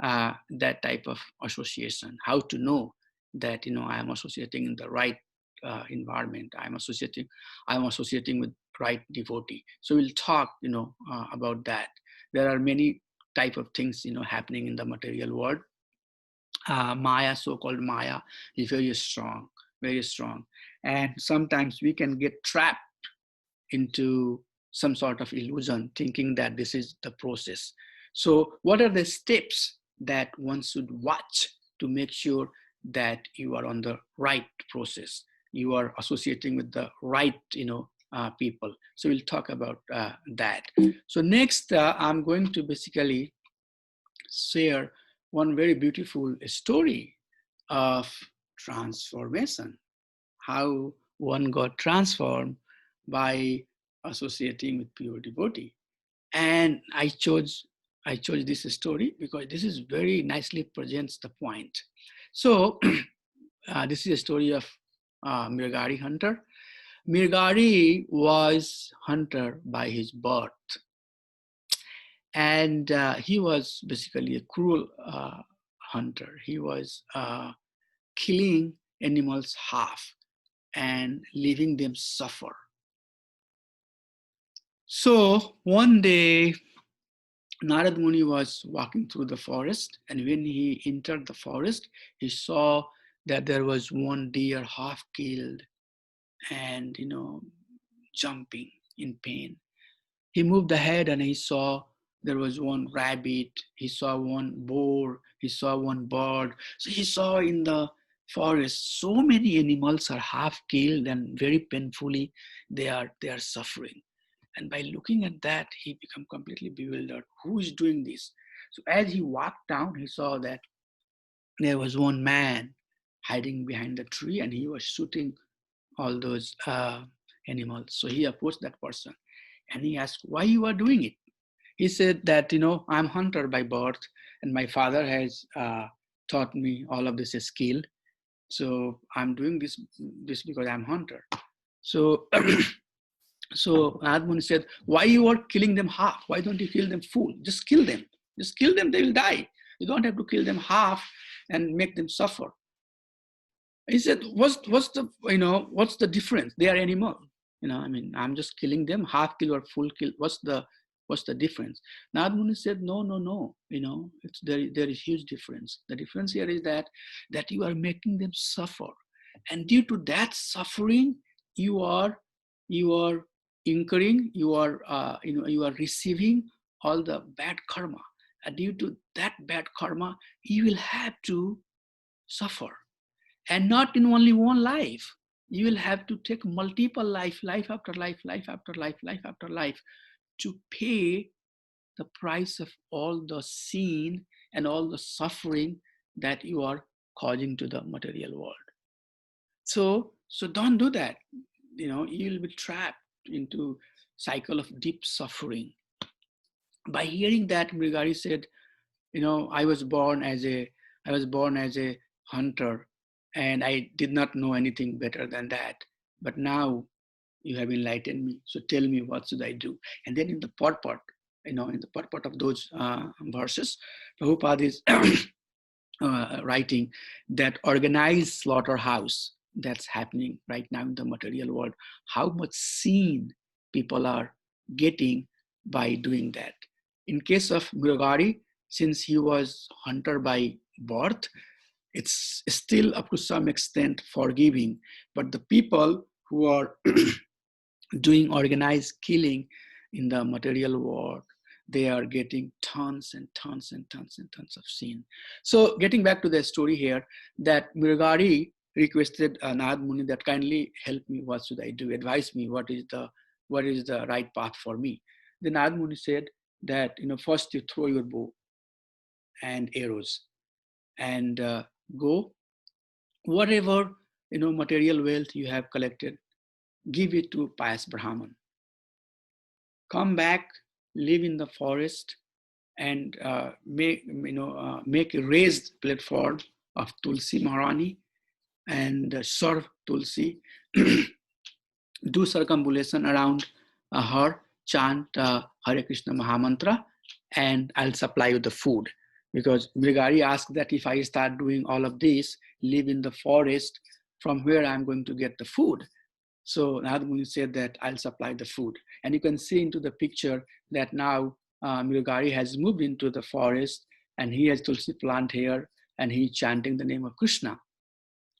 that type of association, how to know that I am associating in the right environment, I'm associating with right devotee. So we'll talk about that. There are many type of things happening in the material world. Maya, so-called Maya, is very strong, very strong. And sometimes we can get trapped into some sort of illusion, thinking that this is the process. So what are the steps that one should watch to make sure that you are on the right process? You are associating with the right, people. So we'll talk about that. So next, I'm going to basically share one very beautiful story of transformation, how one got transformed by associating with pure devotee. And I chose this story because this is very nicely presents the point. So this is a story of Mirgari hunter. Mirgari was hunter by his birth, and he was basically a cruel hunter. He was killing animals half and leaving them suffer. So one day, Narad Muni was walking through the forest, and when he entered the forest, he saw that there was one deer half killed and, jumping in pain. He moved ahead and he saw there was one rabbit, he saw one boar, he saw one bird. So he saw in the forest so many animals are half killed and very painfully they are suffering. And by looking at that, he became completely bewildered. Who is doing this? So as he walked down, he saw that there was one man hiding behind the tree and he was shooting all those animals. So he approached that person and he asked, why you are doing it? He said that, I'm hunter by birth and my father has taught me all of this skill. So I'm doing this because I'm hunter. So so Narad Muni said, why you are killing them half? Why don't you kill them full? Just kill them. Just kill them, they will die. You don't have to kill them half and make them suffer. He said, what's the difference? They are animal. I'm just killing them, half kill or full kill. What's the difference? Narad Muni said, no. There is huge difference. The difference here is that you are making them suffer. And due to that suffering, you are incurring, you are receiving all the bad karma. And due to that bad karma, you will have to suffer. And not in only one life. You will have to take multiple life after life after life to pay the price of all the sin and all the suffering that you are causing to the material world. So don't do that. You'll be trapped into cycle of deep suffering. By hearing that, Mrigari said, I was born as a hunter, and I did not know anything better than that. But now you have enlightened me. So tell me, what should I do? And then in the purport, in the purport of those verses, Prabhupada is writing that organized slaughterhouse that's happening right now in the material world, how much sin people are getting by doing that. In case of Mrigari, since he was hunter by birth, it's still up to some extent forgiving. But the people who are doing organized killing in the material world, they are getting tons and tons and tons and tons of sin. So getting back to the story here, that Mrigari requested Narad Muni that kindly help me, what should I do? Advise me, what is the right path for me? Then Narad Muni said that, first you throw your bow and arrows and go, whatever material wealth you have collected, give it to pious Brahman. Come back, live in the forest, and make a raised platform of Tulsi Maharani and serve Tulsi. Do circumambulation around her, chant Hare Krishna Mahamantra, and I'll supply you the food. Because Mrigari asked that if I start doing all of this, live in the forest, from where I'm going to get the food? So Narad Muni said that I'll supply the food. And you can see into the picture that now Mrigari has moved into the forest and he has Tulsi plant here and he's chanting the name of Krishna.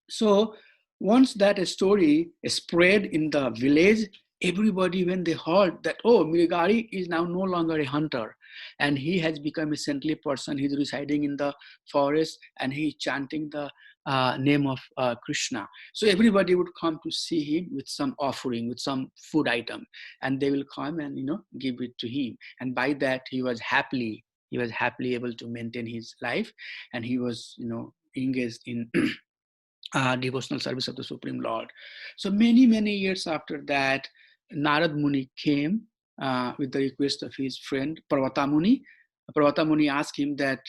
So once that story spread in the village, everybody, when they heard that, oh, Mirigari is now no longer a hunter and he has become a saintly person, he's residing in the forest and he's chanting the name of Krishna. So everybody would come to see him with some offering, with some food item, and they will come and give it to him. And by that he was happily able to maintain his life, and he was engaged in devotional service of the Supreme Lord. So many years after that, Narad Muni came with the request of his friend Parvata Muni. Parvata Muni asked him that,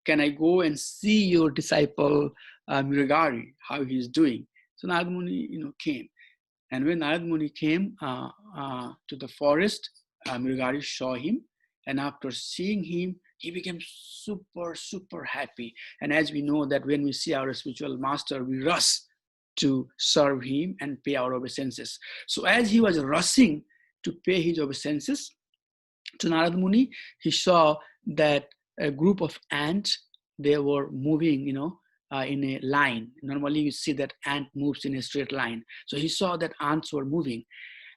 can I go and see your disciple Miragari, how he is doing? So Narad Muni came. And when Narad Muni came to the forest, Miragari saw him. And after seeing him, he became super happy. And as we know that when we see our spiritual master, we rush to serve him and pay our obeisances. So as he was rushing to pay his obeisances to Narad Muni, he saw that a group of ants, they were moving, in a line. Normally you see that ant moves in a straight line. So he saw that ants were moving.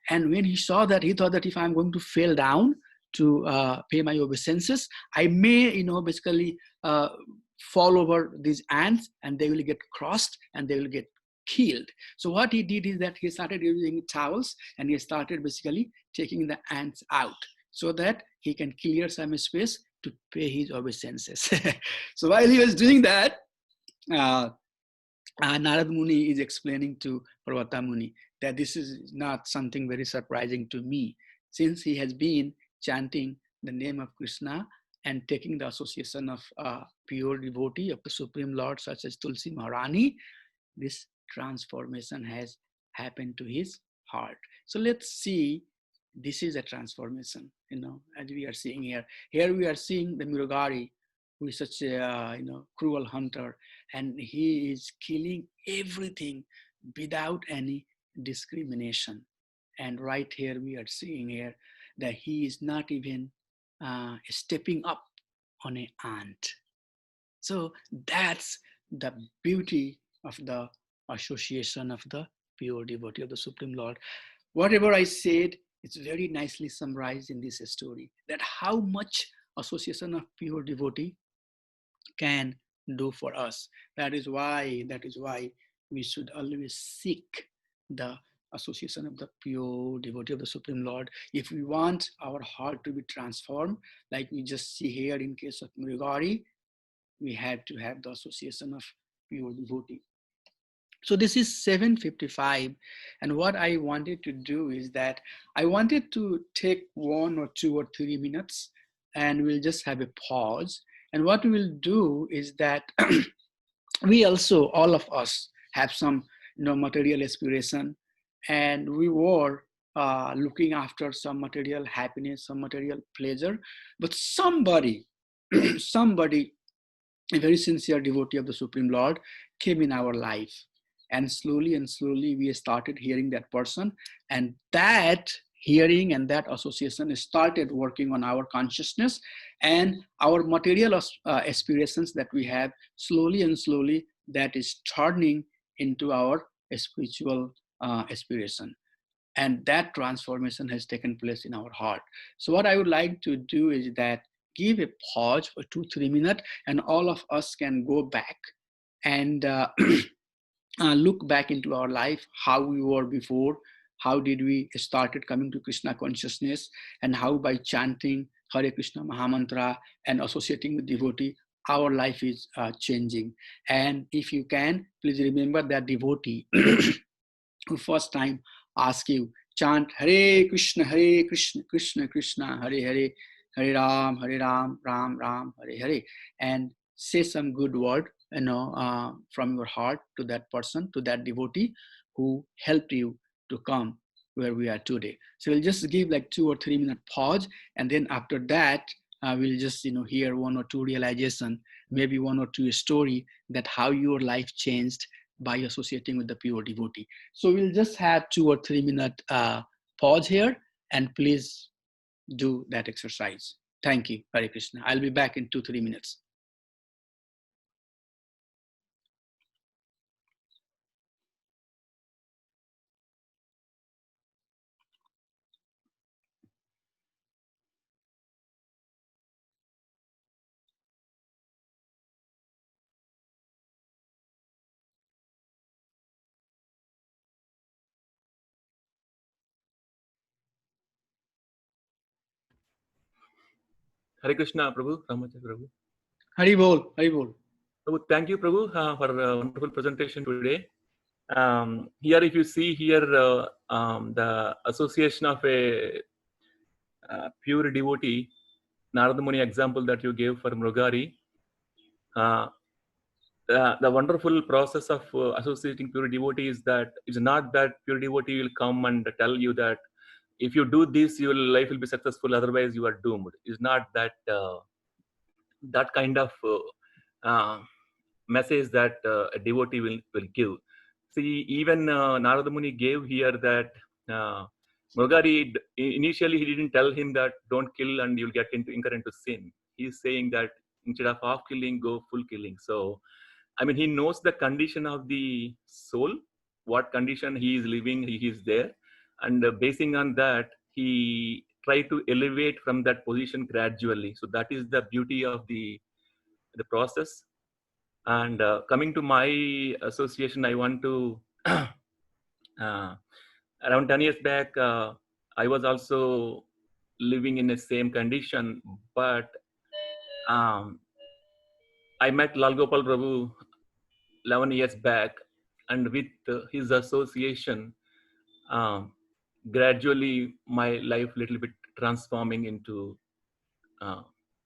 And when he saw that, he thought that if I'm going to fall down to pay my obeisances, I may, basically fall over these ants and they will get crossed and they will get killed. So what he did is that he started using towels and he started basically taking the ants out so that he can clear some space to pay his obeisances. So while he was doing that, Narad Muni is explaining to Parvata Muni that this is not something very surprising to me, since he has been chanting the name of Krishna and taking the association of pure devotee of the Supreme Lord, such as Tulsi Maharani. This transformation has happened to his heart. So let's see, this is a transformation, as we are seeing here. Here we are seeing the Miragari, who is such a cruel hunter, and he is killing everything without any discrimination. And right here we are seeing here that he is not even stepping up on an ant. So that's the beauty of the association of the pure devotee of the Supreme Lord. Whatever I said, it's very nicely summarized in this story, that how much association of pure devotee can do for us. That is why we should always seek the association of the pure devotee of the Supreme Lord. If we want our heart to be transformed, like we just see here in case of Murigari, we have to have the association of pure devotee. So this is 7:55, and what I wanted to do is that I wanted to take 1 or 2 or 3 minutes, and we'll just have a pause. And what we'll do is that we also, all of us, have some material aspiration, and we were looking after some material happiness, some material pleasure. But somebody somebody, a very sincere devotee of the Supreme Lord, came in our life. And slowly we started hearing that person. And that hearing and that association started working on our consciousness, and our material aspirations that we have, slowly, that is turning into our spiritual aspiration. And that transformation has taken place in our heart. So what I would like to do is that give a pause for 2-3 minutes, and all of us can go back and look back into our life, how we were before, how did we started coming to Krishna consciousness, and how by chanting Hare Krishna Mahamantra and associating with devotee, our life is changing. And if you can, please remember that devotee who first time ask you, chant Hare Krishna, Krishna Krishna, Hare Hare, Hare Ram, Ram Ram, Hare Hare, and say some good word, from your heart to that person, to that devotee who helped you to come where we are today. So we'll just give like 2 or 3 minute pause, and then after that, we'll just hear 1 or 2 realization, maybe 1 or 2 story that how your life changed by associating with the pure devotee. So we'll just have 2 or 3 minute pause here, and please do that exercise. Thank you. Hare Krishna. I'll be back in 2-3 minutes. Hare Krishna, Prabhu. Ramachandra Prabhu. Hari bol, Hari bol. Prabhu, thank you, Prabhu, for a wonderful presentation today. Here, if you see here, the association of a pure devotee, Narada Muni example that you gave for Mrugari, the wonderful process of associating pure devotee is that it's not that pure devotee will come and tell you that if you do this, your life will be successful, otherwise you are doomed. It's not that that kind of message that a devotee will give. See, even Narada Muni gave here that Mrugari, initially he didn't tell him that don't kill and you'll get incur into sin. He's saying that instead of half killing, go full killing. So, I mean, he knows the condition of the soul, what condition he is living, he is there. And basing on that, he tried to elevate from that position gradually. So that is the beauty of the process. And coming to my association, I want to, around 10 years back, I was also living in the same condition, but I met Lal Gopal Prabhu 11 years back, and with his association, gradually my life little bit transforming into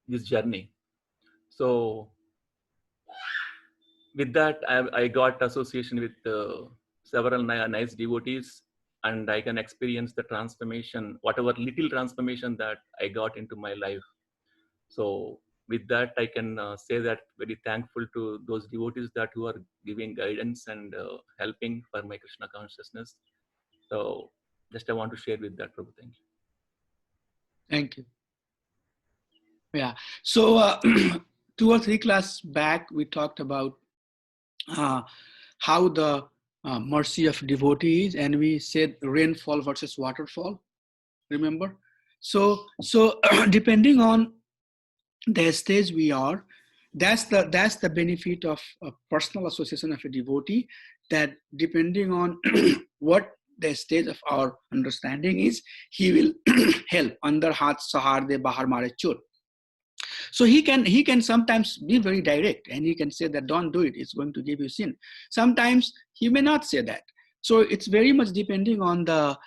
this journey. So with that, I got association with several nice devotees, and I can experience the transformation, whatever little transformation that I got into my life. So with that, I can say that very thankful to those devotees that who are giving guidance and helping for my Krishna consciousness. So just I want to share with that, Prabhu. Thank you. Thank you. Yeah. So 2 or 3 classes back, we talked about how the mercy of devotees, and we said rainfall versus waterfall. Remember? So depending on the stage we are, that's the benefit of a personal association of a devotee, that depending on what the stage of our understanding is, he will help. Andar haath sahar de bahar mare chur. So he can sometimes be very direct, and he can say that don't do it, it's going to give you sin. Sometimes he may not say that. So it's very much depending on the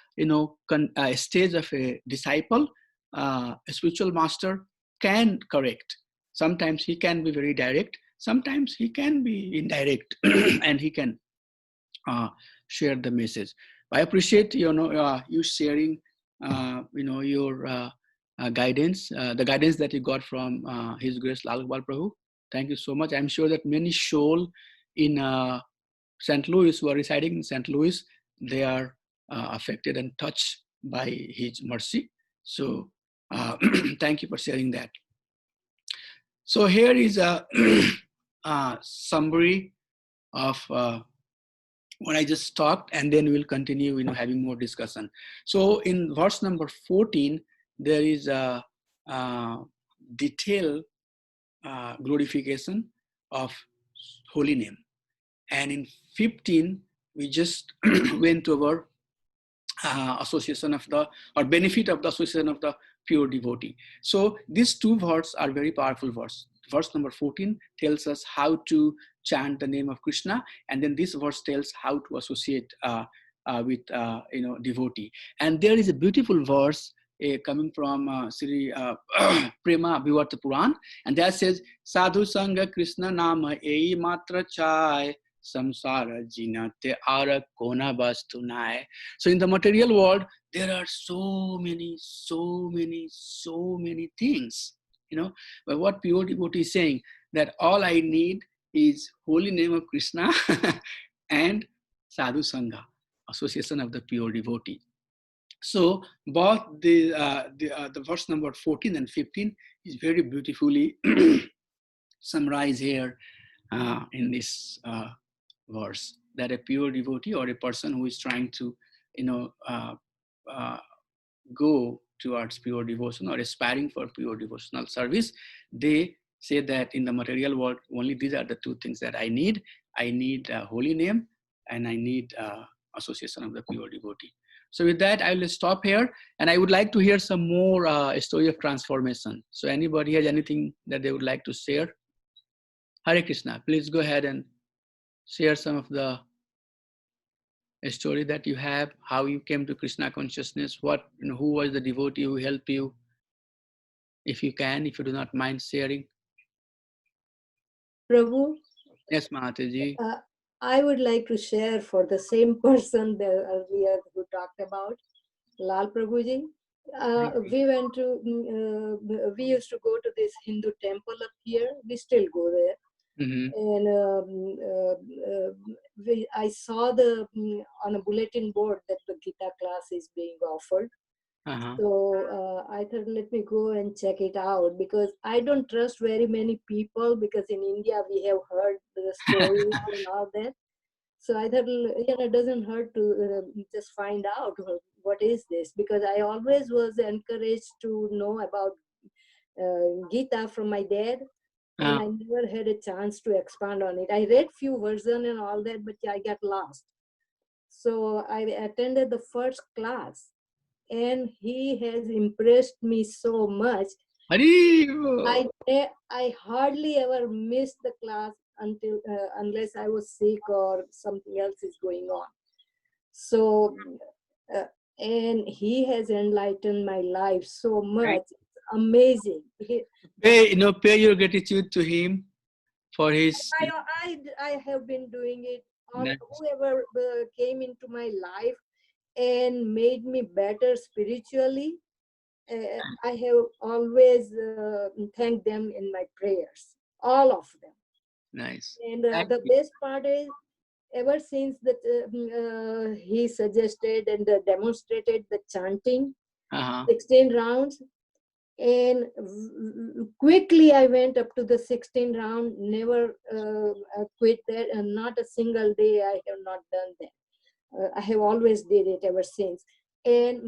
stage of a disciple. A spiritual master can correct. Sometimes he can be very direct. Sometimes he can be indirect, and he can share the message. I appreciate you sharing your guidance, the guidance that you got from His Grace Lal Gopal Prabhu. Thank you so much. I'm sure that many souls in St. Louis who are residing in St. Louis, they are affected and touched by His mercy. So thank you for sharing that. So here is a summary of what I just talked, and then we'll continue having more discussion. So in verse number 14, there is a detailed glorification of holy name. And in 15, we just went over association of the, or benefit of the association of the pure devotee. So these 2 verses are very powerful verses. Verse number 14 tells us how to chant the name of Krishna, and then this verse tells how to associate with devotee. And there is a beautiful verse coming from Sri Prema Vivarta Puran, and that says, Sadhu Sangha Krishna Nama Ei Matra Chai Samsara Jinate Ara Kona Bastu Nai. So in the material world, there are so many things. But what pure devotee is saying, that all I need is holy name of Krishna and sadhu sangha, association of the pure devotee. So both the verse number 14 and 15 is very beautifully summarized here in this verse, that a pure devotee, or a person who is trying to go towards pure devotion or aspiring for pure devotional service, they say that in the material world, only these are the 2 things that I need. I need a holy name, and I need association of the pure devotee. So with that, I will stop here, and I would like to hear some more story of transformation. So anybody has anything that they would like to share? Hare Krishna, please go ahead and share some of the story that you have, how you came to Krishna consciousness, what, who was the devotee who helped you, if you can, if you do not mind sharing. Prabhu, Yes, Mataji. I would like to share for the same person that earlier who talked about, Lal Prabhuji. We used to go to this Hindu temple up here. We still go there. Mm-hmm. And I saw on a bulletin board that the Gita class is being offered. Uh-huh. So I thought, let me go and check it out, because I don't trust very many people, because in India we have heard the stories and all that. So I thought, it doesn't hurt to just find out what is this, because I always was encouraged to know about Gita from my dad, and I never had a chance to expand on it. I read few versions and all that, but I got lost. So I attended the first class, and he has impressed me so much. I hardly ever missed the class unless I was sick or something else is going on. So, and he has enlightened my life so much. It's amazing. Pay your gratitude to him for his. I have been doing it. Whoever came into my life and made me better spiritually, I have always thanked them in my prayers, all of them. Nice. And the best part is, ever since that he suggested and demonstrated the chanting, 16 rounds, and quickly I went up to the 16th round, never quit that, and not a single day I have not done that. I have always did it ever since. And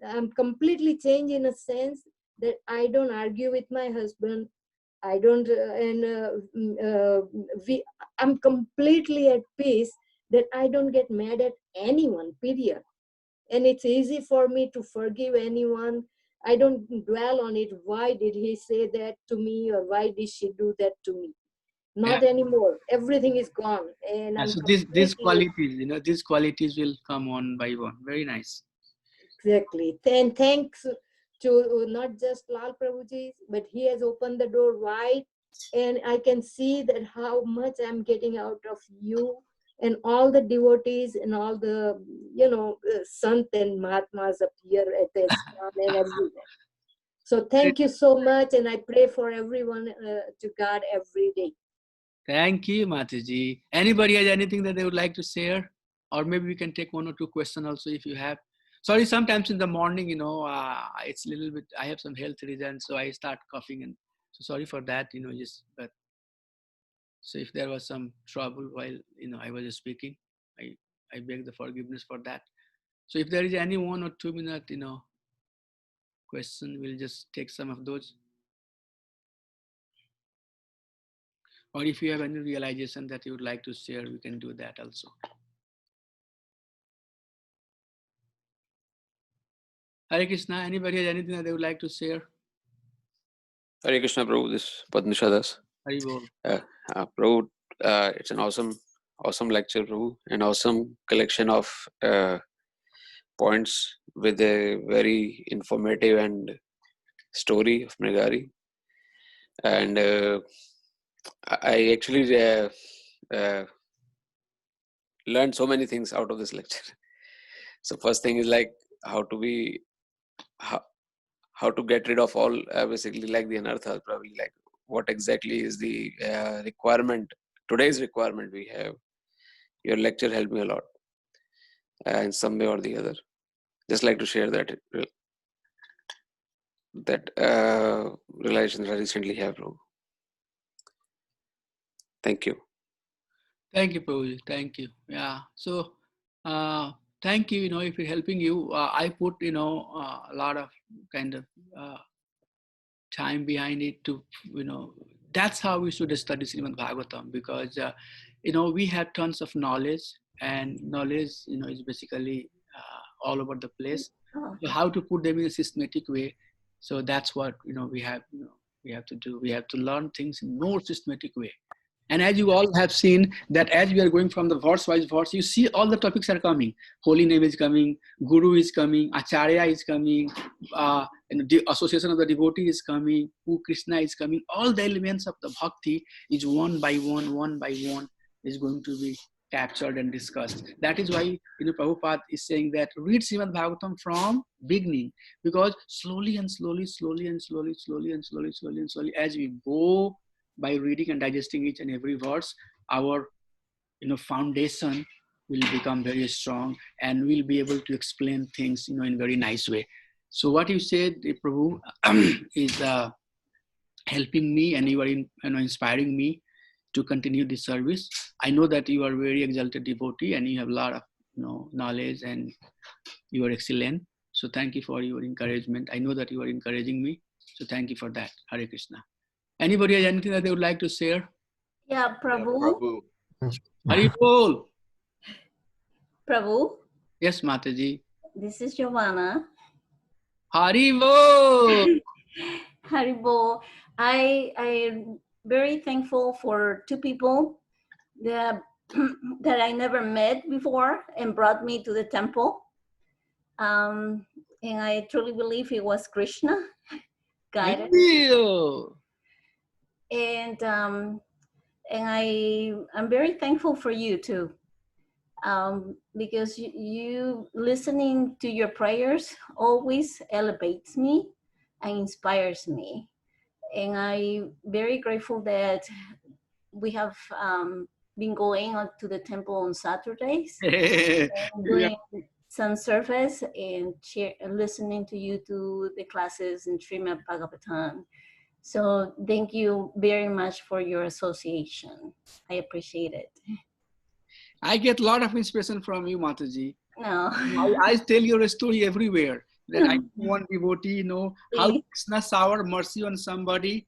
I'm completely changed in a sense that I don't argue with my husband. I don't, I'm completely at peace that I don't get mad at anyone, period. And it's easy for me to forgive anyone. I don't dwell on it. Why did he say that to me, or why did she do that to me? Not anymore. Everything is gone. And I'm so these qualities, these qualities will come one by one. Very nice. Exactly. And thanks to not just Lal Prabhuji, but he has opened the door wide, and I can see that how much I'm getting out of you and all the devotees and all the Sant and Mahatmas up here at the ISKCON and everywhere. So thank you so much, and I pray for everyone to God every day. Thank you, Mataji. Anybody has anything that they would like to share? Or maybe we can take one or two questions also if you have. Sorry, sometimes in the morning, it's a little bit, I have some health reasons, so I start coughing, and so sorry for that, but so if there was some trouble while, I was speaking, I beg the forgiveness for that. So if there is any 1 or 2 minute, question, we'll just take some of those. Or if you have any realization that you would like to share, we can do that also. Hare Krishna, anybody has anything that they would like to share? Hare Krishna, Prabhu, this is Padmisha Das. Hari Bol. Prabhu, it's an awesome lecture, Prabhu, an awesome collection of points with a very informative and story of Mrigari. And I actually learned so many things out of this lecture. So first thing is like how to get rid of all basically like the anarthas, probably like what exactly is the today's requirement we have. Your lecture helped me a lot in some way or the other. Just like to share that realization that I recently have, Prabhu. Thank you. Thank you, Prabhuji. Thank you. Yeah. So thank you, if it's helping you. I put, a lot of kind of time behind it to, that's how we should study Srimad Bhagavatam, because, we have tons of knowledge, and knowledge, is basically all over the place. Oh, So how to put them in a systematic way? So that's what we have. We have to do. We have to learn things in more systematic way. And as you all have seen that as we are going from the verse-wise verse, you see all the topics are coming. Holy name is coming, Guru is coming, Acharya is coming, the association of the devotee is coming, who Krishna is coming. All the elements of the bhakti is one by one is going to be captured and discussed. That is why Prabhupada is saying that read Srimad Bhagavatam from beginning, because slowly and slowly, as we go by reading and digesting each and every verse, our foundation will become very strong, and we'll be able to explain things in very nice way. So what you said, Prabhu, is helping me, and you are inspiring me to continue this service. I know that you are very exalted devotee and you have a lot of knowledge and you are excellent. So thank you for your encouragement. I know that you are encouraging me. So thank you for that. Hare Krishna. Anybody has anything that they would like to share? yeah, Prabhu. Hari Bol. Prabhu, Yes, Mataji. this is Giovanna. Hari Bol. Haribo, I'm very thankful for two people that that I never met before and brought me to the temple. And I truly believe it was Krishna guided. Thank you. And I'm very thankful for you too, because you listening to your prayers always elevates me and inspires me. And I'm very grateful that we have been going on to the temple on Saturdays, and doing some service and listening to you to the classes in Srimad Bhagavatam. So thank you very much for your association. I appreciate it. I get a lot of inspiration from you, Mataji. No. I tell your story everywhere. That I want devotee, how Krishna shower mercy on somebody.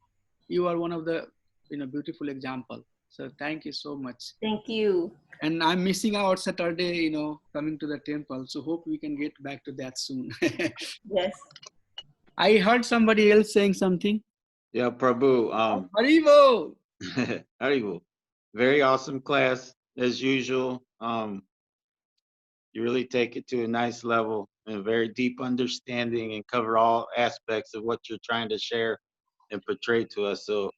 You are one of the beautiful example. So thank you so much. Thank you. And I'm missing out Saturday, coming to the temple. So hope we can get back to that soon. Yes. I heard somebody else saying something. Yeah, Prabhu. Haribo. Haribo. Very awesome class as usual. You really take it to a nice level and a very deep understanding and cover all aspects of what you're trying to share and portray to us. So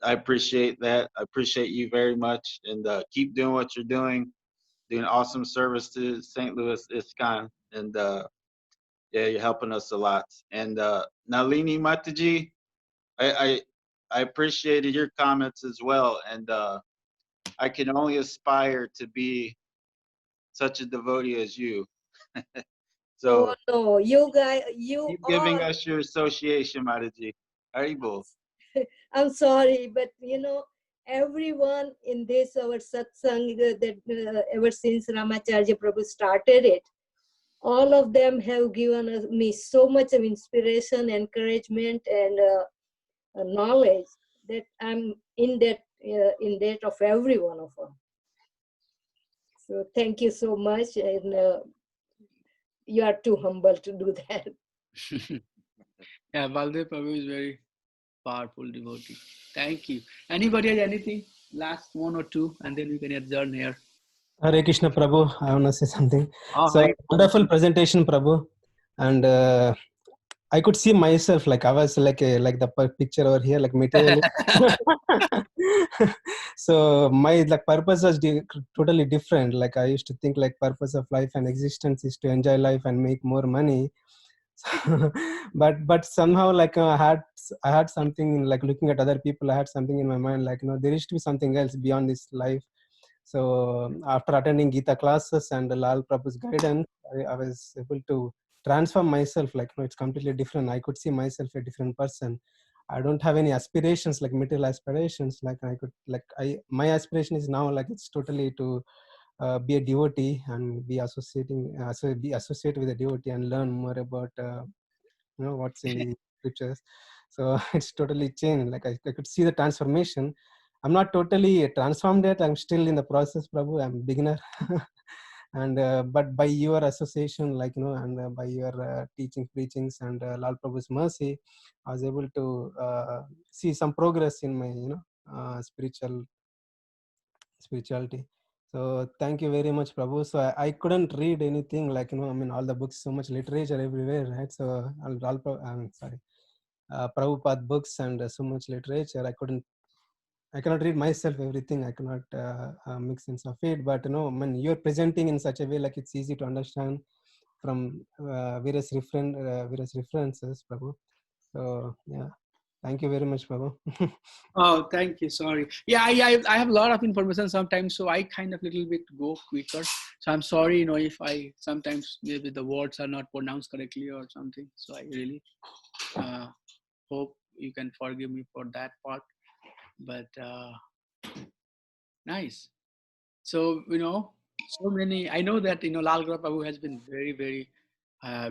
I appreciate that. I appreciate you very much, and keep doing what you're doing awesome service to St. Louis ISKCON, and yeah, you're helping us a lot. And Nalini Mataji, I appreciated your comments as well, and I can only aspire to be such a devotee as you. So no, you guys, keep giving us your association, Mataji. Haribol. I'm sorry, but everyone in this our satsang that ever since Ramacharya Prabhu started it, all of them have given me so much of inspiration, encouragement, and knowledge that I'm in that of every one of them. So thank you so much, and you are too humble to do that. Yeah, Baldev Prabhu is very powerful devotee. Thank you. Anybody has anything? Last one or two, and then we can adjourn here. Hare Krishna Prabhu, I want to say something. Oh, so hi. Wonderful presentation, Prabhu, and I could see myself like I was like the picture over here, like material. So my purpose was totally different. Like I used to think like purpose of life and existence is to enjoy life and make more money. but somehow like I had something like looking at other people. I had something in my mind like there is to be something else beyond this life. So after attending Gita classes and Lal Prabhu's guidance, I was able to transform myself. Like it's completely different. I could see myself a different person. I don't have any aspirations like material aspirations. Like my aspiration is now like it's totally to be a devotee and be associated with a devotee and learn more about what's in the scriptures. So it's totally changed. Like I could see the transformation. I'm not totally transformed yet. I'm still in the process, Prabhu. I'm a beginner. And but by your association, like and by your preachings, and Lal Prabhu's mercy, I was able to see some progress in my spirituality. So thank you very much, Prabhu. So I couldn't read anything, like all the books, so much literature everywhere, right? So I'm sorry, Prabhupada books and so much literature, I cannot read myself everything. I cannot make sense of it. But when you're presenting in such a way, like it's easy to understand from various references, Prabhu. So yeah, thank you very much, Prabhu. Oh, thank you. Sorry. Yeah, I have a lot of information sometimes, so I kind of little bit go quicker. So I'm sorry, if I sometimes maybe the words are not pronounced correctly or something. So I really hope you can forgive me for that part. But nice. So so many. I know that Lal Gura Prabhu has been very, very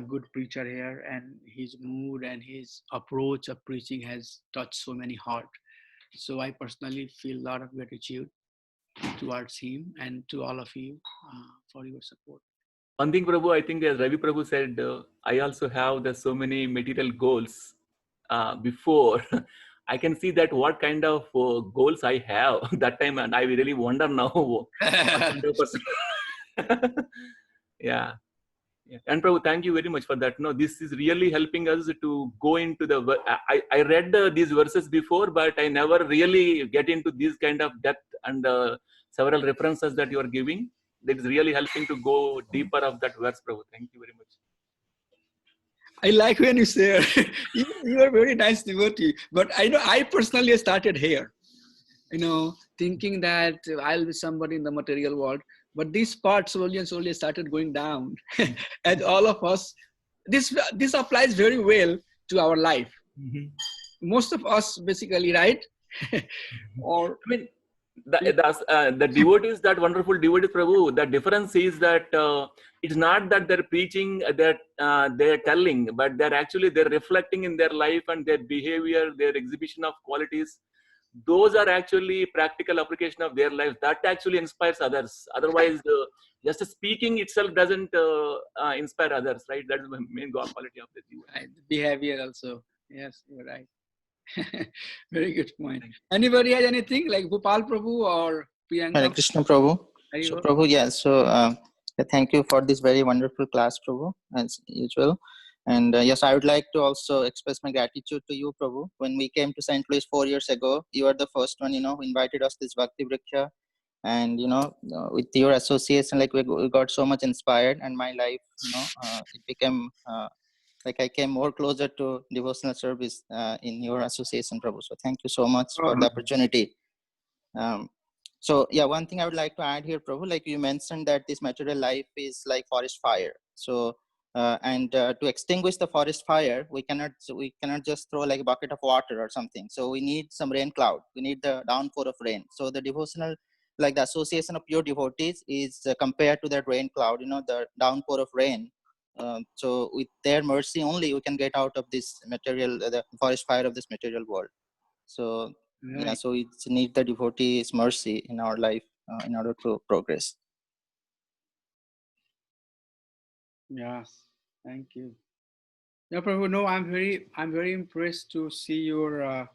good preacher here, and his mood and his approach of preaching has touched so many hearts. So I personally feel a lot of gratitude towards him and to all of you for your support. One thing, Prabhu, I think as Ravi Prabhu said, I also have so many material goals before. I can see that what kind of goals I have that time, and I really wonder now what kind of person. Yeah. And Prabhu, thank you very much for that. No, this is really helping us to go into the. I read these verses before, but I never really get into this kind of depth and several references that you are giving. That is really helping to go deeper of that verse, Prabhu. Thank you very much. I like when you say you are very nice devotee, but I know I personally started here, thinking that I'll be somebody in the material world. But this part slowly and slowly started going down, and all of us, this applies very well to our life. Most of us, basically, right? Or I mean, the devotees, that wonderful devotees, Prabhu, the difference is that it's not that they're preaching, that they're telling, but they're reflecting in their life and their behavior, their exhibition of qualities. Those are actually practical application of their life. That actually inspires others. Otherwise, just speaking itself doesn't inspire others, right? That is the main quality of the devotee. right, behavior also. Yes, you're right. Very good point. Anybody has anything like Bhupal Prabhu or Priyanka? Hare Krishna Prabhu. Hare So Bol. Prabhu, yeah. So thank you for this very wonderful class, Prabhu, as usual. And yes, I would like to also express my gratitude to you, Prabhu. When we came to St. Louis 4 years ago, you are the first one, who invited us to this Bhakti Vriksha. And with your association, like we got so much inspired, and my life, it became like I came more closer to devotional service in your association, Prabhu. So thank you so much for the opportunity. So yeah, one thing I would like to add here, Prabhu, like you mentioned that this material life is like forest fire. So to extinguish the forest fire, we cannot just throw like a bucket of water or something. So we need some rain cloud. We need the downpour of rain. So the devotional, like the association of pure devotees, is compared to that rain cloud. The downpour of rain. So with their mercy only, we can get out of this material, the forest fire of this material world. So Right. so it's need the devotee's mercy in our life in order to progress. Yes, thank you. Yeah, Prabhu. No, I'm very impressed to see your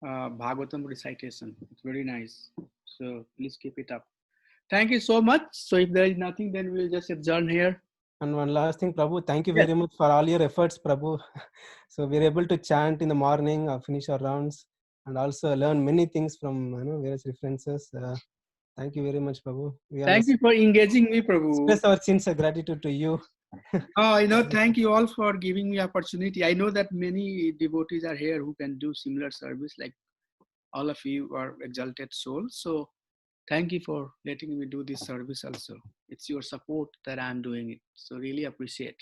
Bhagavatam recitation. It's very nice. So please keep it up. Thank you so much. So if there is nothing, then we'll just adjourn here. And one last thing, Prabhu, thank you Yes. very much for all your efforts, Prabhu. So we're able to chant in the morning, finish our rounds, and also learn many things from various references. Thank you very much, Prabhu. We Thank you for engaging me, Prabhu. express our sincere gratitude to you. Thank you all for giving me opportunity. I know that many devotees are here who can do similar service, like all of you are exalted souls. So thank you for letting me do this service also. It's your support that I'm doing it. So really appreciate.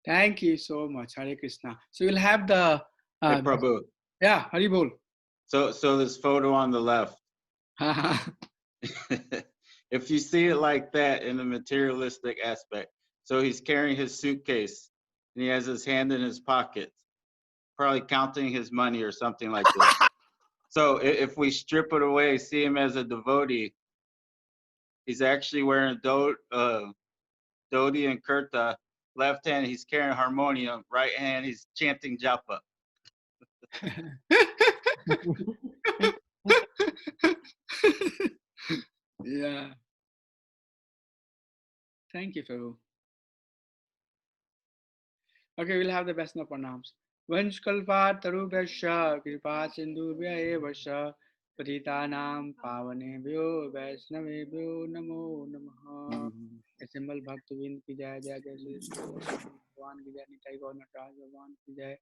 Thank you so much. Hare Krishna. So we'll have the Hey, Prabhu. yeah, Hari Bol. So this photo on the left, if you see it like that in the materialistic aspect, so he's carrying his suitcase and he has his hand in his pocket, probably counting his money or something like this. So if we strip it away, see him as a devotee, He's actually wearing dhoti and kurta. Left hand, he's carrying harmonium. Right hand, he's chanting japa. Yeah. Thank you, Prabhu. Okay, we'll have the best of pranams. Vanshkalpa tarubhyasya kripa sindhubhya evasya patitanam pavanebhyo vaishnavebhyo namo namaha. Assemble Bhaktavind ki jai, jai jai Shri Bhagwan ki jai, Nitai Gaur Nataraj Bhagwan ki jai,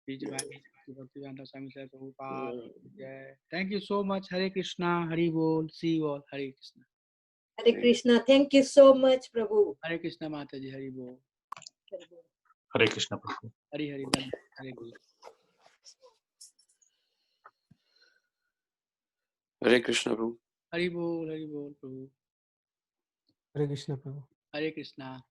Bhakti Bhaktivedanta Swami Sri Prabhupada ki jai. Thank you so much. Hare Krishna, Hari Bol. See you all. Hare Krishna. Hare Krishna. Thank you so much, Prabhu. Hare Krishna Mataji, Hari Bol. Hare Krishna Prabhu. Hari Hari Dhan, Hare Bol. Hare Krishna, Prabhu. Hari Bol, Prabhu. Hare Krishna, Prabhu. Hare Krishna.